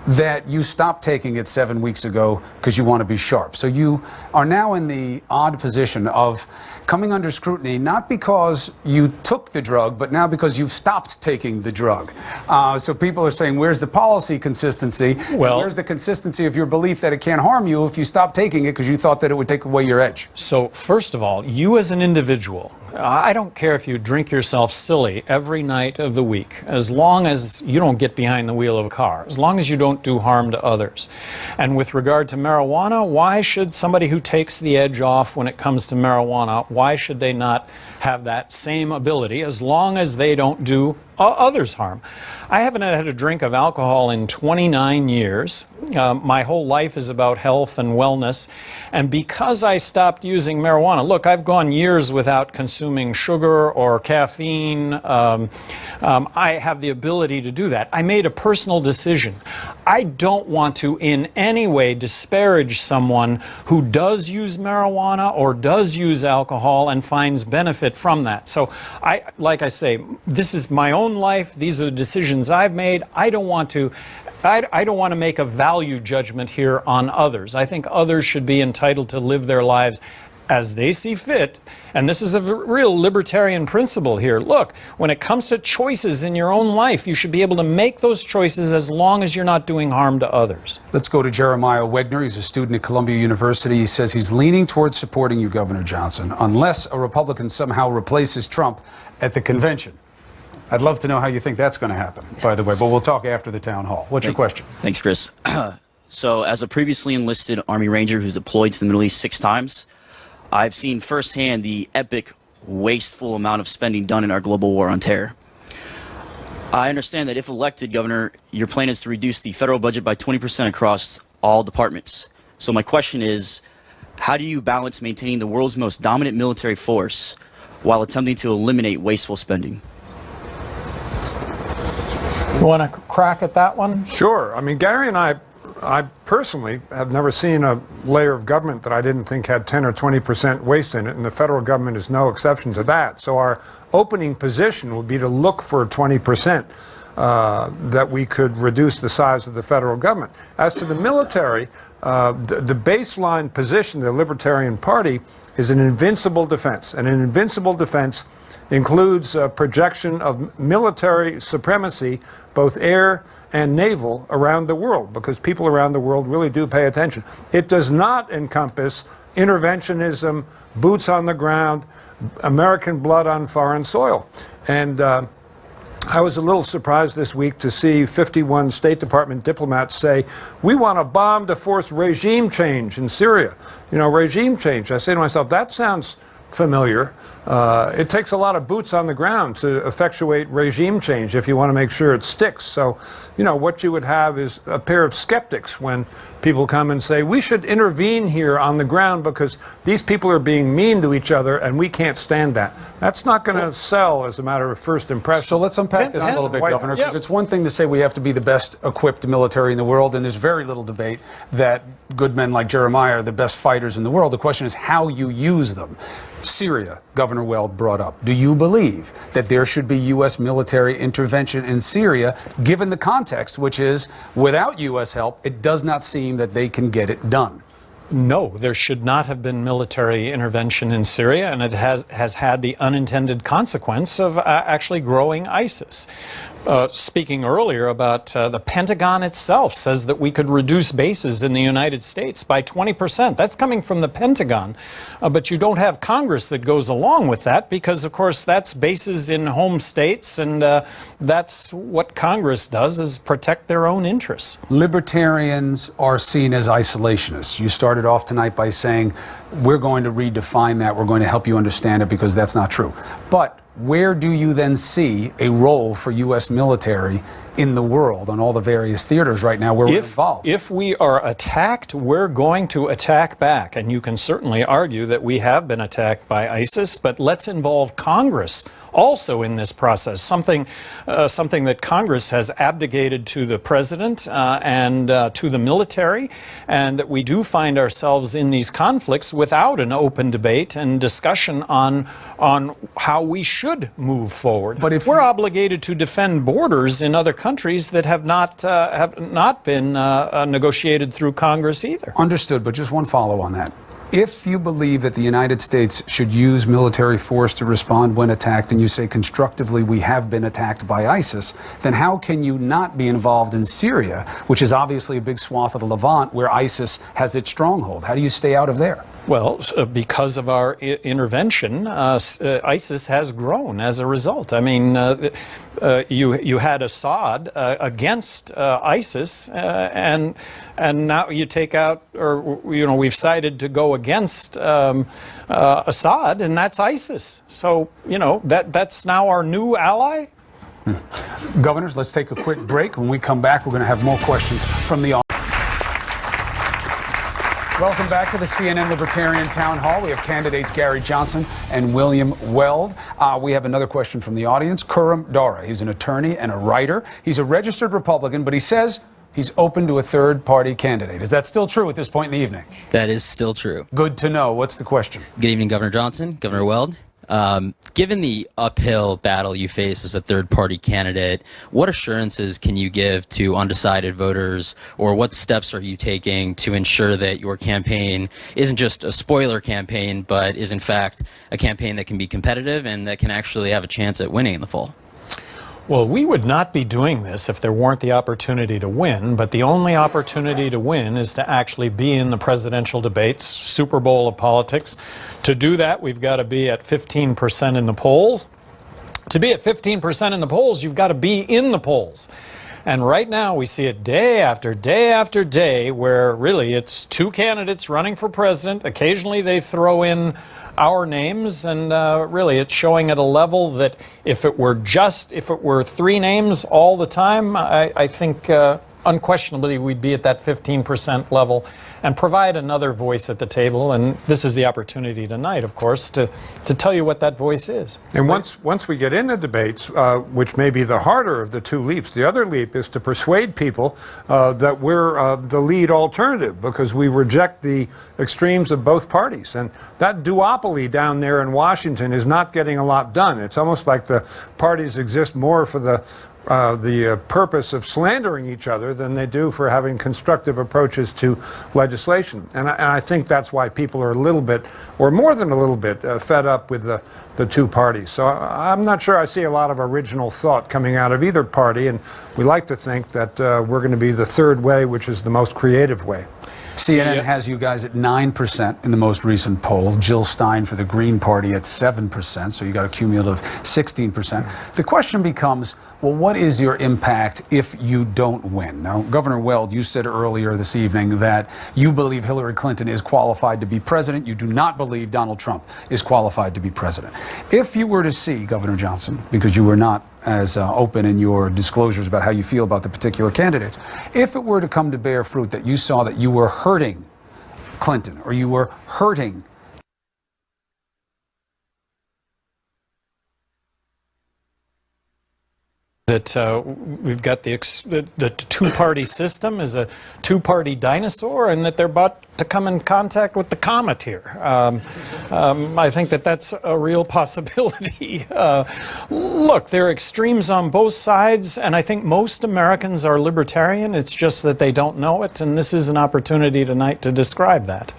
that you stopped taking it 7 weeks ago because you want to be sharp. So you are now in the odd position of coming under scrutiny, not because you took the drug, but now because you've stopped taking the drug. So people are saying, where's the policy consistency? Well, where's the consistency of your belief that it can't harm you if you stop taking it because you thought that it would take away your edge? So first of all, you as an individual, I don't care if you drink yourself silly every night of the week, as long as you don't get behind the wheel of a car, as long as you don't do harm to others. And with regard to marijuana, why should somebody who takes the edge off when it comes to marijuana, why should they not have that same ability as long as they don't do others harm? I haven't had a drink of alcohol in 29 years. My whole life is about health and wellness. And because I stopped using marijuana, look, I've gone years without consuming sugar or caffeine. I have the ability to do that. I made a personal decision. I don't want to in any way disparage someone who does use marijuana or does use alcohol and finds benefit from that. So like I say, this is my own life. These are the decisions I've made. I don't want to make a value judgment here on others. I think others should be entitled to live their lives as they see fit. And this is a real libertarian principle here. Look, when it comes to choices in your own life, you should be able to make those choices as long as you're not doing harm to others. Let's go to Jeremiah Wegner. He's a student at Columbia University. He says he's leaning towards supporting you, Governor Johnson, unless a Republican somehow replaces Trump at the convention. I'd love to know how you think that's going to happen, by the way, but we'll talk after the town hall. What's your question? Thanks, Chris. So, as a previously enlisted Army Ranger who's deployed to the Middle East 6 times, I've seen firsthand the epic, wasteful amount of spending done in our global war on terror. I understand that if elected, Governor, your plan is to reduce the federal budget by 20% across all departments. So my question is, how do you balance maintaining the world's most dominant military force while attempting to eliminate wasteful spending? You want to crack at that one? Sure. I mean, Gary and I personally have never seen a layer of government that I didn't think had 10 or 20% waste in it, and the federal government is no exception to that. So our opening position would be to look for 20% that we could reduce the size of the federal government. As to the military, the baseline position of the Libertarian Party is an invincible defense, and an invincible defense includes a projection of military supremacy, both air and naval, around the world, because people around the world really do pay attention. It does not encompass interventionism, boots on the ground, American blood on foreign soil. And I was a little surprised this week to see 51 State Department diplomats say, we want a bomb to force regime change in Syria. You know, regime change. I say to myself, that sounds familiar. It takes a lot of boots on the ground to effectuate regime change if you want to make sure it sticks. So, you know, what you would have is a pair of skeptics when people come and say, we should intervene here on the ground because these people are being mean to each other and we can't stand that. That's not going to sell as a matter of first impression. So let's unpack this a little bit, Governor, because it's one thing to say we have to be the best equipped military in the world, and there's very little debate that good men like Jeremiah are the best fighters in the world. The question is how you use them. Syria, Governor Weld brought up. Do you believe that there should be U.S. military intervention in Syria, given the context, which is without U.S. help, it does not seem that they can get it done? No, there should not have been military intervention in Syria, and it has had the unintended consequence of actually growing ISIS. Speaking earlier about the Pentagon itself says that we could reduce bases in the United States by 20%. That's coming from the Pentagon. But you don't have Congress that goes along with that because, of course, that's bases in home states, and that's what Congress does, is protect their own interests. Libertarians are seen as isolationists. You started off tonight by saying, we're going to redefine that, we're going to help you understand it, because that's not true. But where do you then see a role for U.S. military in the world on all the various theaters right now where we're involved? If we are attacked, we're going to attack back. And you can certainly argue that we have been attacked by ISIS, but let's involve Congress also in this process, something that Congress has abdicated to the president and to the military, and that we do find ourselves in these conflicts without an open debate and discussion on how we should move forward. But if we're obligated to defend borders in other countries that have not been negotiated through Congress either. Understood, but just one follow on that. If you believe that the United States should use military force to respond when attacked, and you say constructively we have been attacked by ISIS, then how can you not be involved in Syria, which is obviously a big swath of the Levant where ISIS has its stronghold? How do you stay out of there? Well, because of our intervention, ISIS has grown as a result. I mean, you had Assad against ISIS, and now you take out, or we've decided to go against Assad, and that's ISIS. So that's now our new ally. Governors, let's take a quick break. When we come back, we're going to have more questions from the audience. Welcome back to the CNN Libertarian Townhall. We have candidates Gary Johnson and William Weld. We have another question from the audience. Kuram Dara. He's an attorney and a writer. He's a registered Republican, but he says he's open to a third-party candidate. Is that still true at this point in the evening? That is still true. Good to know. What's the question? Good evening, Governor Johnson, Governor Weld. Given the uphill battle you face as a third-party candidate, what assurances can you give to undecided voters, or what steps are you taking to ensure that your campaign isn't just a spoiler campaign, but is in fact a campaign that can be competitive and that can actually have a chance at winning in the fall? Well, we would not be doing this if there weren't the opportunity to win, but the only opportunity to win is to actually be in the presidential debates, Super Bowl of politics. To do that, we've got to be at 15% in the polls. To be at 15% in the polls, you've got to be in the polls. And right now, we see it day after day after day where really it's two candidates running for president. Occasionally, they throw in our names, and really it's showing at a level that if it were three names all the time, I think unquestionably we'd be at that 15% level and provide another voice at the table. And this is the opportunity tonight, of course, to tell you what that voice is. And once we get into debates, which may be the harder of the two leaps, the other leap is to persuade people that we're the lead alternative, because we reject the extremes of both parties. And that duopoly down there in Washington is not getting a lot done. It's almost like the parties exist more for the purpose of slandering each other than they do for having constructive approaches to legislation. And I think that's why people are a little bit, or more than a little bit, fed up with the two parties. So I'm not sure I see a lot of original thought coming out of either party, and we like to think that we're going to be the third way, which is the most creative way. CNN has you guys at 9% in the most recent poll. Jill Stein for the Green Party at 7%, so you got a cumulative 16%. The question becomes, well, what is your impact if you don't win? Now, Governor Weld, you said earlier this evening that you believe Hillary Clinton is qualified to be president. You do not believe Donald Trump is qualified to be president. If you were to see, Governor Johnson, because you were not as open in your disclosures about how you feel about the particular candidates, if it were to come to bear fruit that you saw that you were hurting Clinton or you were hurting that we've got the two-party system is a two-party dinosaur, and that they're about to come in contact with the comet here. I think that that's a real possibility. Look, there are extremes on both sides, and I think most Americans are libertarian. It's just that they don't know it, and this is an opportunity tonight to describe that.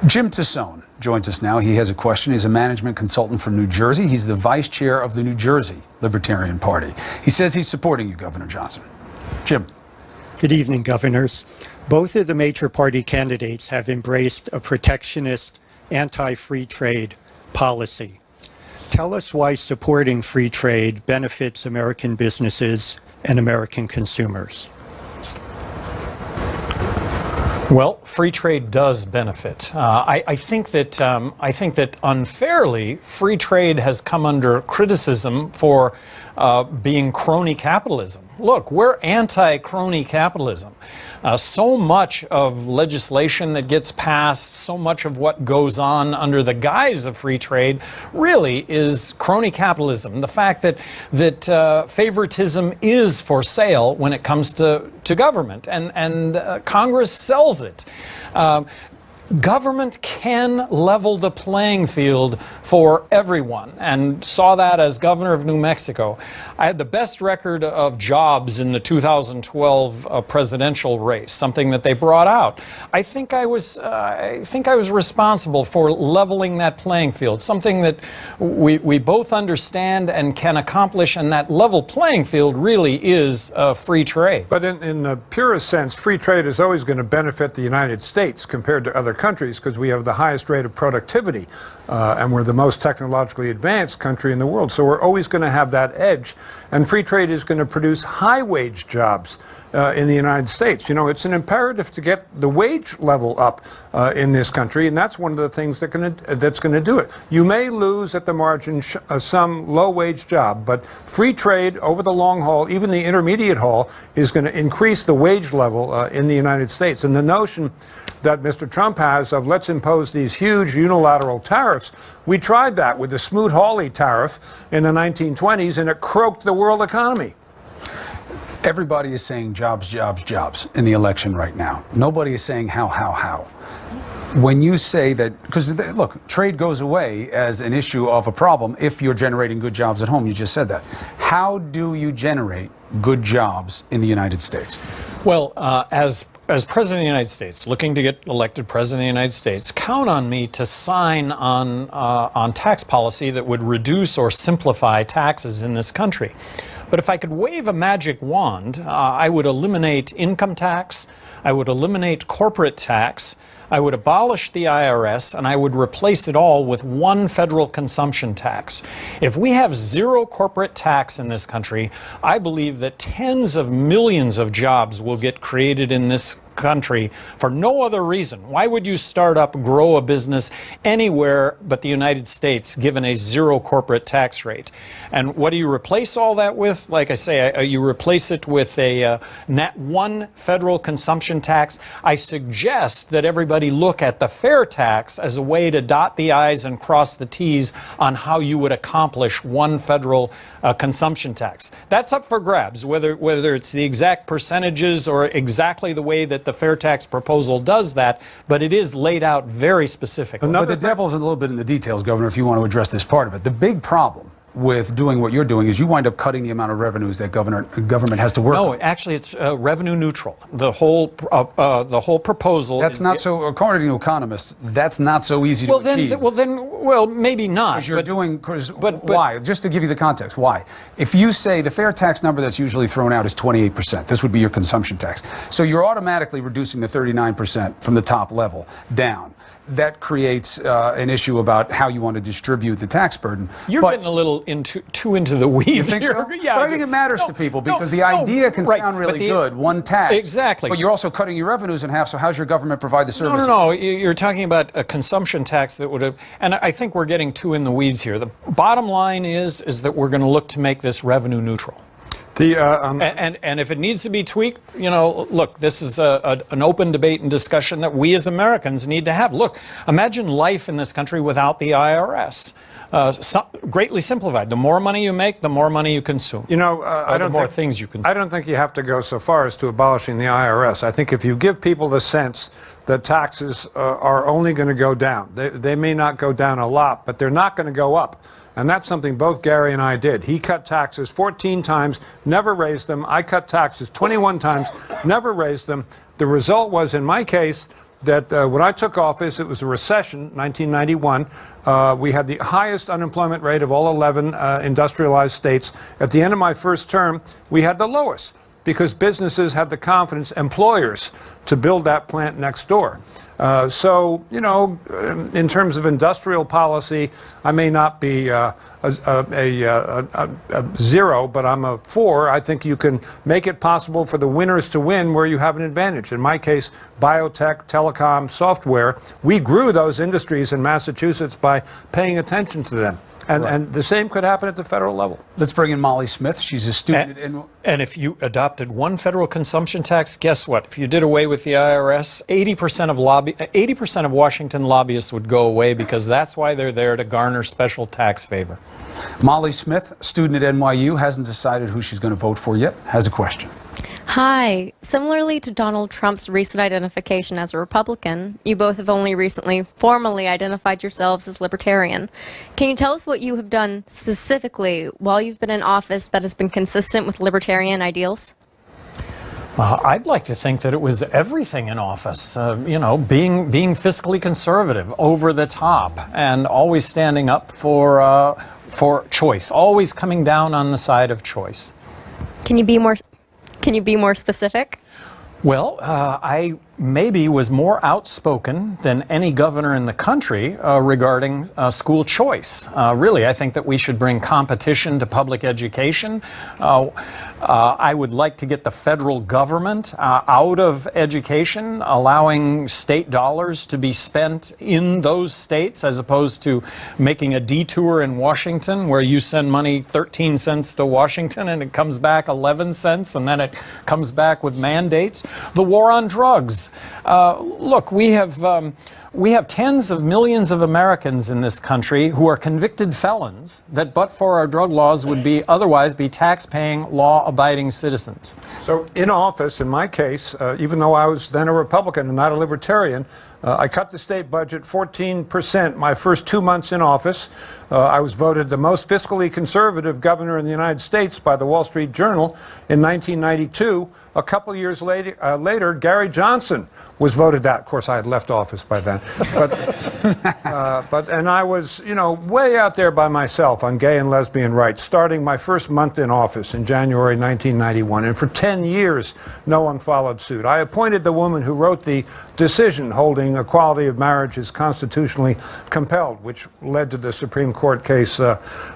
Jim Tassone joins us now. He has a question. He's a management consultant from New Jersey. He's the vice chair of the New Jersey Libertarian Party. He says he's supporting you, Governor Johnson. Jim. Good evening, governors. Both of the major party candidates have embraced a protectionist, anti-free trade policy. Tell us why supporting free trade benefits American businesses and American consumers. Well, free trade does benefit. I think that unfairly, free trade has come under criticism for being crony capitalism. Look, we're anti-crony capitalism. So much of legislation that gets passed, so much of what goes on under the guise of free trade really is crony capitalism. The fact that favoritism is for sale when it comes to government, and Congress sells it. Government can level the playing field for everyone, and saw that as governor of New Mexico. I had the best record of jobs in the 2012 presidential race, something that they brought out. I think I was responsible for leveling that playing field, something that we both understand and can accomplish, and that level playing field really is free trade. But in the purest sense, free trade is always going to benefit the United States compared to other countries, because we have the highest rate of productivity and we're the most technologically advanced country in the world. So we're always going to have that edge, and free trade is going to produce high wage jobs in the United States. You know, it's an imperative to get the wage level up in this country, and that's one of the things that's going to do it. You may lose at the margin some low wage job, but free trade over the long haul, even the intermediate haul, is going to increase the wage level in the United States. And the notion that Mr. Trump has of let's impose these huge unilateral tariffs, we tried that with the Smoot-Hawley tariff in the 1920s, and it croaked the world economy. Everybody is saying jobs, jobs, jobs in the election right now. Nobody is saying how. When you say that, because look, trade goes away as an issue of a problem if you're generating good jobs at home. You just said that. How do you generate good jobs in the United States? Well, as President of the United States, looking to get elected President of the United States, count on me to sign on tax policy that would reduce or simplify taxes in this country. But if I could wave a magic wand, I would eliminate income tax, I would eliminate corporate tax, I would abolish the IRS, and I would replace it all with one federal consumption tax. If we have zero corporate tax in this country, I believe that tens of millions of jobs will get created in this country for no other reason. Why would you start up, grow a business anywhere but the United States, given a zero corporate tax rate? And what do you replace all that with? Like I say, you replace it with a one federal consumption tax. I suggest that everybody look at the fair tax as a way to dot the I's and cross the T's on how you would accomplish one federal consumption tax. That's up for grabs, whether it's the exact percentages or exactly the way that the fair tax proposal does that, but it is laid out very specifically. But the devil's a little bit in the details, Governor, if you want to address this part of it. The big problem with doing what you're doing is you wind up cutting the amount of revenues that government has to work No, on. actually, it's revenue neutral. The whole proposal. That's not so, according to economists, that's not so easy to achieve. Well, maybe not. Because you're doing, but why? Just to give you the context, why? If you say the fair tax number that's usually thrown out is 28%, this would be your consumption tax. So you're automatically reducing the 39% from the top level down. That creates an issue about how you want to distribute the tax burden. You're getting a little too into the weeds. You think here. so? Yeah, but I think it matters to people because the idea can sound really good, one tax. Exactly. But you're also cutting your revenues in half, so how's your government provide the services? No, you're talking about a consumption tax that would have, and I think we're getting too in the weeds here. The bottom line is that we're going to look to make this revenue neutral. And if it needs to be tweaked, look, this is an open debate and discussion that we as Americans need to have. Look, imagine life in this country without the IRS. Greatly simplified. The more money you make, the more money you consume. The more things you consume. I don't think you have to go so far as to abolishing the IRS. I think if you give people the sense that taxes are only going to go down, they may not go down a lot, but they're not going to go up. And that's something both Gary and I did. He cut taxes 14 times, never raised them. I cut taxes 21 times, never raised them. The result was, in my case, that when I took office, it was a recession, 1991. We had the highest unemployment rate of all 11 industrialized states. At the end of my first term, we had the lowest because businesses had the confidence, employers, to build that plant next door. So, in terms of industrial policy, I may not be a 0, but I'm a 4. I think you can make it possible for the winners to win where you have an advantage. In my case, biotech, telecom, software, we grew those industries in Massachusetts by paying attention to them. And the same could happen at the federal level. Let's bring in Molly Smith. She's a student. And if you adopted one federal consumption tax, guess what? If you did away with the IRS, 80% of Washington lobbyists would go away because that's why they're there, to garner special tax favor. Molly Smith, student at NYU, hasn't decided who she's going to vote for yet, has a question. Hi. Similarly to Donald Trump's recent identification as a Republican, you both have only recently formally identified yourselves as libertarian. Can you tell us what you have done specifically while you've been in office that has been consistent with libertarian ideals? I'd like to think that it was everything in office, being fiscally conservative, over the top, and always standing up for choice, always coming down on the side of choice. Can you be more specific? Well, I maybe was more outspoken than any governor in the country regarding school choice. Really, I think that we should bring competition to public education. I would like to get the federal government out of education, allowing state dollars to be spent in those states as opposed to making a detour in Washington where you send money 13 cents to Washington and it comes back 11 cents and then it comes back with mandates. The war on drugs. Look, we have tens of millions of Americans in this country who are convicted felons that, but for our drug laws, would otherwise be tax-paying, law-abiding citizens. So in office, in my case, even though I was then a Republican and not a Libertarian, I cut the state budget 14% my first 2 months in office. I was voted the most fiscally conservative governor in the United States by the Wall Street Journal in 1992. A couple years later, Gary Johnson was voted that. Of course, I had left office by then. that. But and I was, you know, way out there by myself on gay and lesbian rights, starting my first month in office in January 1991. And for 10 years, no one followed suit. I appointed the woman who wrote the decision holding equality of marriage is constitutionally compelled, which led to the Supreme Court case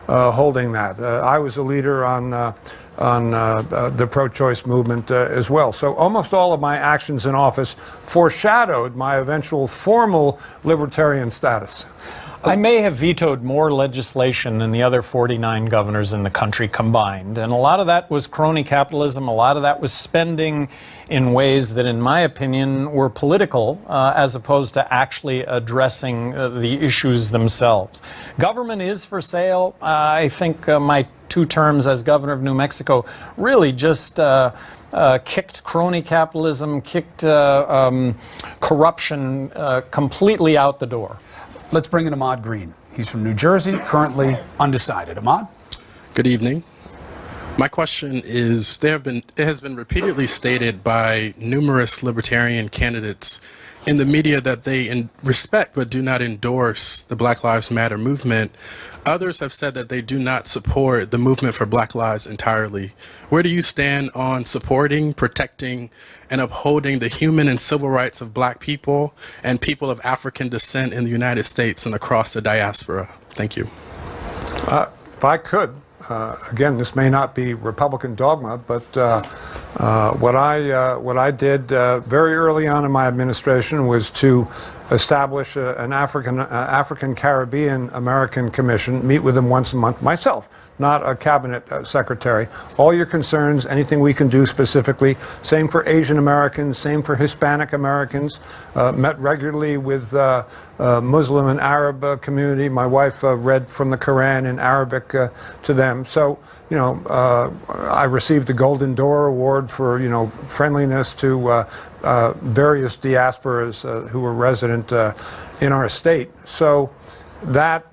holding that. I was a leader on the pro-choice movement as well. So almost all of my actions in office foreshadowed my eventual formal libertarian status. I may have vetoed more legislation than the other 49 governors in the country combined, and a lot of that was crony capitalism, a lot of that was spending in ways that, in my opinion, were political as opposed to actually addressing the issues themselves. Government is for sale. I think my 2 terms as governor of New Mexico really just kicked crony capitalism, kicked corruption completely out the door. Let's bring in Ahmad Green. He's from New Jersey, currently undecided. Ahmad? Good evening. My question is, it has been repeatedly stated by numerous libertarian candidates in the media that they respect but do not endorse the Black Lives Matter movement. Others have said that they do not support the movement for Black Lives entirely. Where do you stand on supporting, protecting, and upholding the human and civil rights of Black people and people of African descent in the United States and across the diaspora? Thank you. If I could, again, this may not be Republican dogma, but what I did very early on in my administration was to establish an African Caribbean American Commission, meet with them once a month myself, not a cabinet secretary. All your concerns, anything we can do specifically. Same for Asian Americans, same for Hispanic Americans. Met regularly with Muslim and Arab community. My wife read from the Quran in Arabic to them. So, you know, I received the Golden Door Award for, you know, friendliness to various diasporas who were resident in our state. So that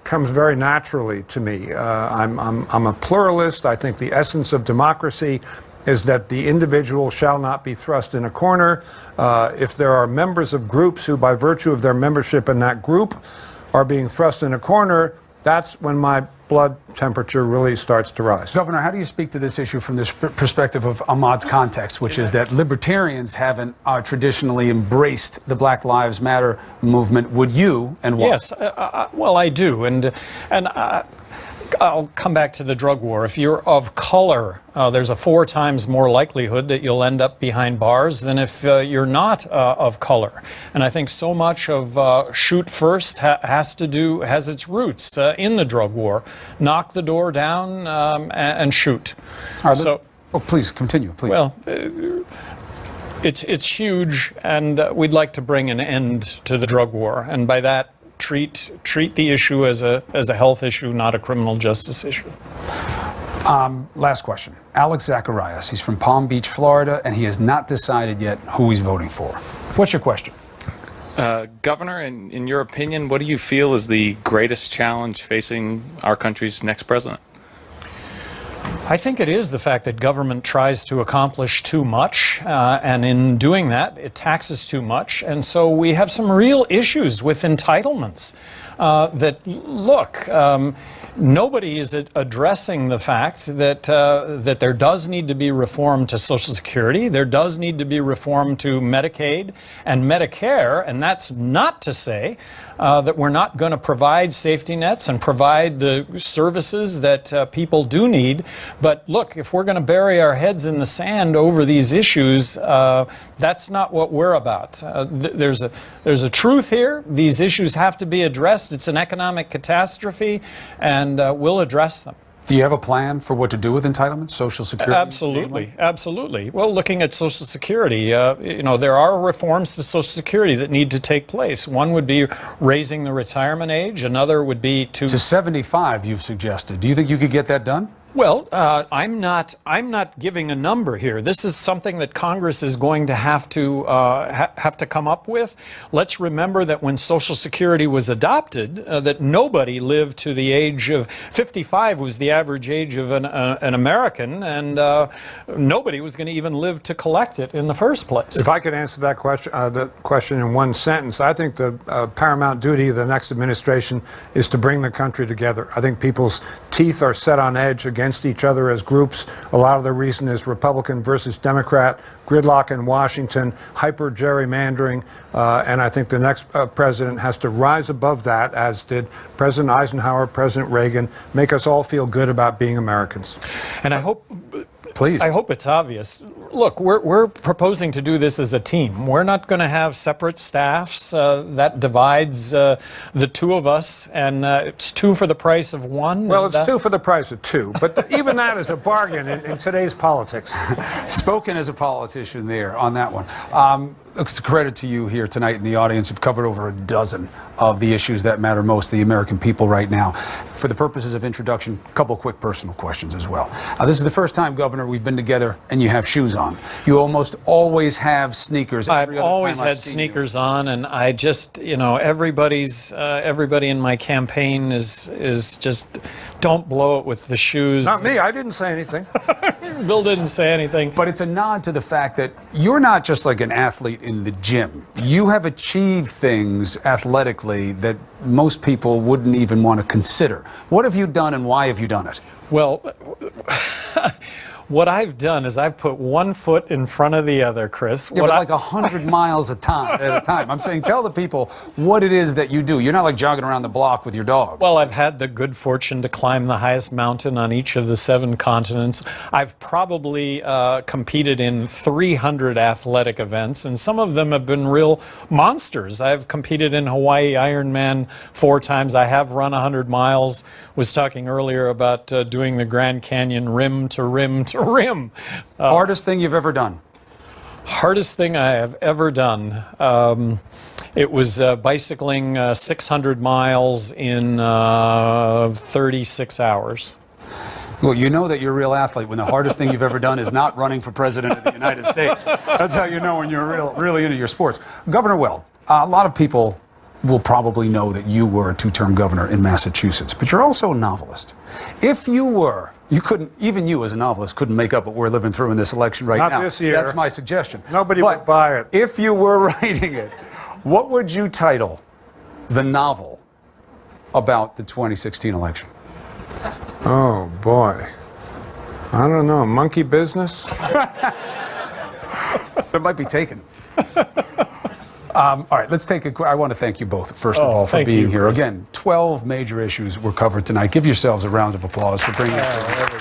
comes very naturally to me. I'm a pluralist. I think the essence of democracy is that the individual shall not be thrust in a corner. If there are members of groups who, by virtue of their membership in that group, are being thrust in a corner, that's when my blood temperature really starts to rise. Governor, how do you speak to this issue from this perspective of Ahmad's context, which is that libertarians haven't traditionally embraced the Black Lives Matter movement? Would you, and why? Yes, well, I do, and I'll come back to the drug war. If you're of color, there's a 4 times more likelihood that you'll end up behind bars than if you're not of color. And I think so much of shoot first has its roots in the drug war. Knock the door down and shoot. So, please continue, please. Well, it's huge, and we'd like to bring an end to the drug war, and by that, treat the issue as a health issue, not a criminal justice issue. Last question. Alex Zacharias, he's from Palm Beach, Florida, and he has not decided yet who he's voting for. What's your question? Governor, in your opinion, what do you feel is the greatest challenge facing our country's next president? I think it is the fact that government tries to accomplish too much, and in doing that, it taxes too much. And so we have some real issues with entitlements that, look, nobody is addressing the fact that that there does need to be reform to Social Security, there does need to be reform to Medicaid and Medicare, and that's not to say that we're not going to provide safety nets and provide the services that people do need. But look, if we're going to bury our heads in the sand over these issues, that's not what we're about. There's a truth here. These issues have to be addressed. It's an economic catastrophe, and we'll address them. Do you have a plan for what to do with entitlements, Social Security? Absolutely, absolutely. Well, looking at Social Security, you know, there are reforms to Social Security that need to take place. One would be raising the retirement age. Another would be to 75, you've suggested. Do you think you could get that done? Well, I'm not giving a number here. This is something that Congress is going to have to come up with. Let's remember that when Social Security was adopted, that nobody lived to the age of 55 was the average age of an American, and nobody was going to even live to collect it in the first place. If I could answer that question in one sentence, I think the paramount duty of the next administration is to bring the country together. I think people's teeth are set on edge against each other as groups. A lot of the reason is Republican versus Democrat, gridlock in Washington, hyper gerrymandering, and I think the next president has to rise above that, as did President Eisenhower, President Reagan, make us all feel good about being Americans. And I hope... Please. I hope it's obvious. Look, we're proposing to do this as a team. We're not going to have separate staffs. That divides the two of us, and it's two for the price of one. Well, it's two for the price of two, but even that is a bargain in today's politics. Spoken as a politician there on that one. It's a credit to you here tonight in the audience. You've covered over a dozen of the issues that matter most to the American people right now. For the purposes of introduction, a couple quick personal questions as well. This is the first time, Governor, we've been together and you have shoes on. You almost always have sneakers. I've always had sneakers on, and I just, you know, everybody in my campaign is just, don't blow it with the shoes. Not me. I didn't say anything. Bill didn't say anything. But it's a nod to the fact that you're not just like an athlete in the gym. You have achieved things athletically that most people wouldn't even want to consider. What have you done and why have you done it? Well, what I've done is I've put one foot in front of the other, Chris. Yeah, but like 100 miles at a time. I'm saying tell the people what it is that you do. You're not like jogging around the block with your dog. Well, I've had the good fortune to climb the highest mountain on each of the 7 continents. I've probably competed in 300 athletic events, and some of them have been real monsters. I've competed in Hawaii Ironman 4 times. I have run 100 miles. Was talking earlier about doing the Grand Canyon rim to rim to rim. Hardest thing you've ever done? Hardest thing I have ever done. It was bicycling 600 miles in 36 hours. Well, you know that you're a real athlete when the hardest thing you've ever done is not running for president of the United States. That's how you know when you're really into your sports. Governor Weld, a lot of people will probably know that you were a 2-term governor in Massachusetts, but you're also a novelist. If you were, you couldn't, even you as a novelist couldn't make up what we're living through in this election right now. Not this year. That's my suggestion. Nobody would buy it. If you were writing it, what would you title the novel about the 2016 election? Oh, boy. I don't know. Monkey business? That might be taken. All right, let's take a quick. I want to thank you both, first of all, for being here. Chris. Again, 12 major issues were covered tonight. Give yourselves a round of applause for bringing us together.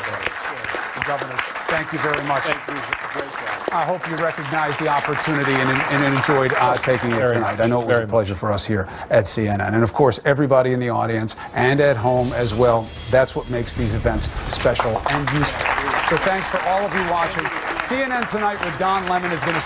Governor, thank you very much. Thank you. Great job. I hope you recognize the opportunity and enjoyed taking it tonight. I know it was a pleasure for us here at CNN. And, of course, everybody in the audience and at home as well. That's what makes these events special and useful. So thanks for all of you watching. CNN Tonight with Don Lemon is going to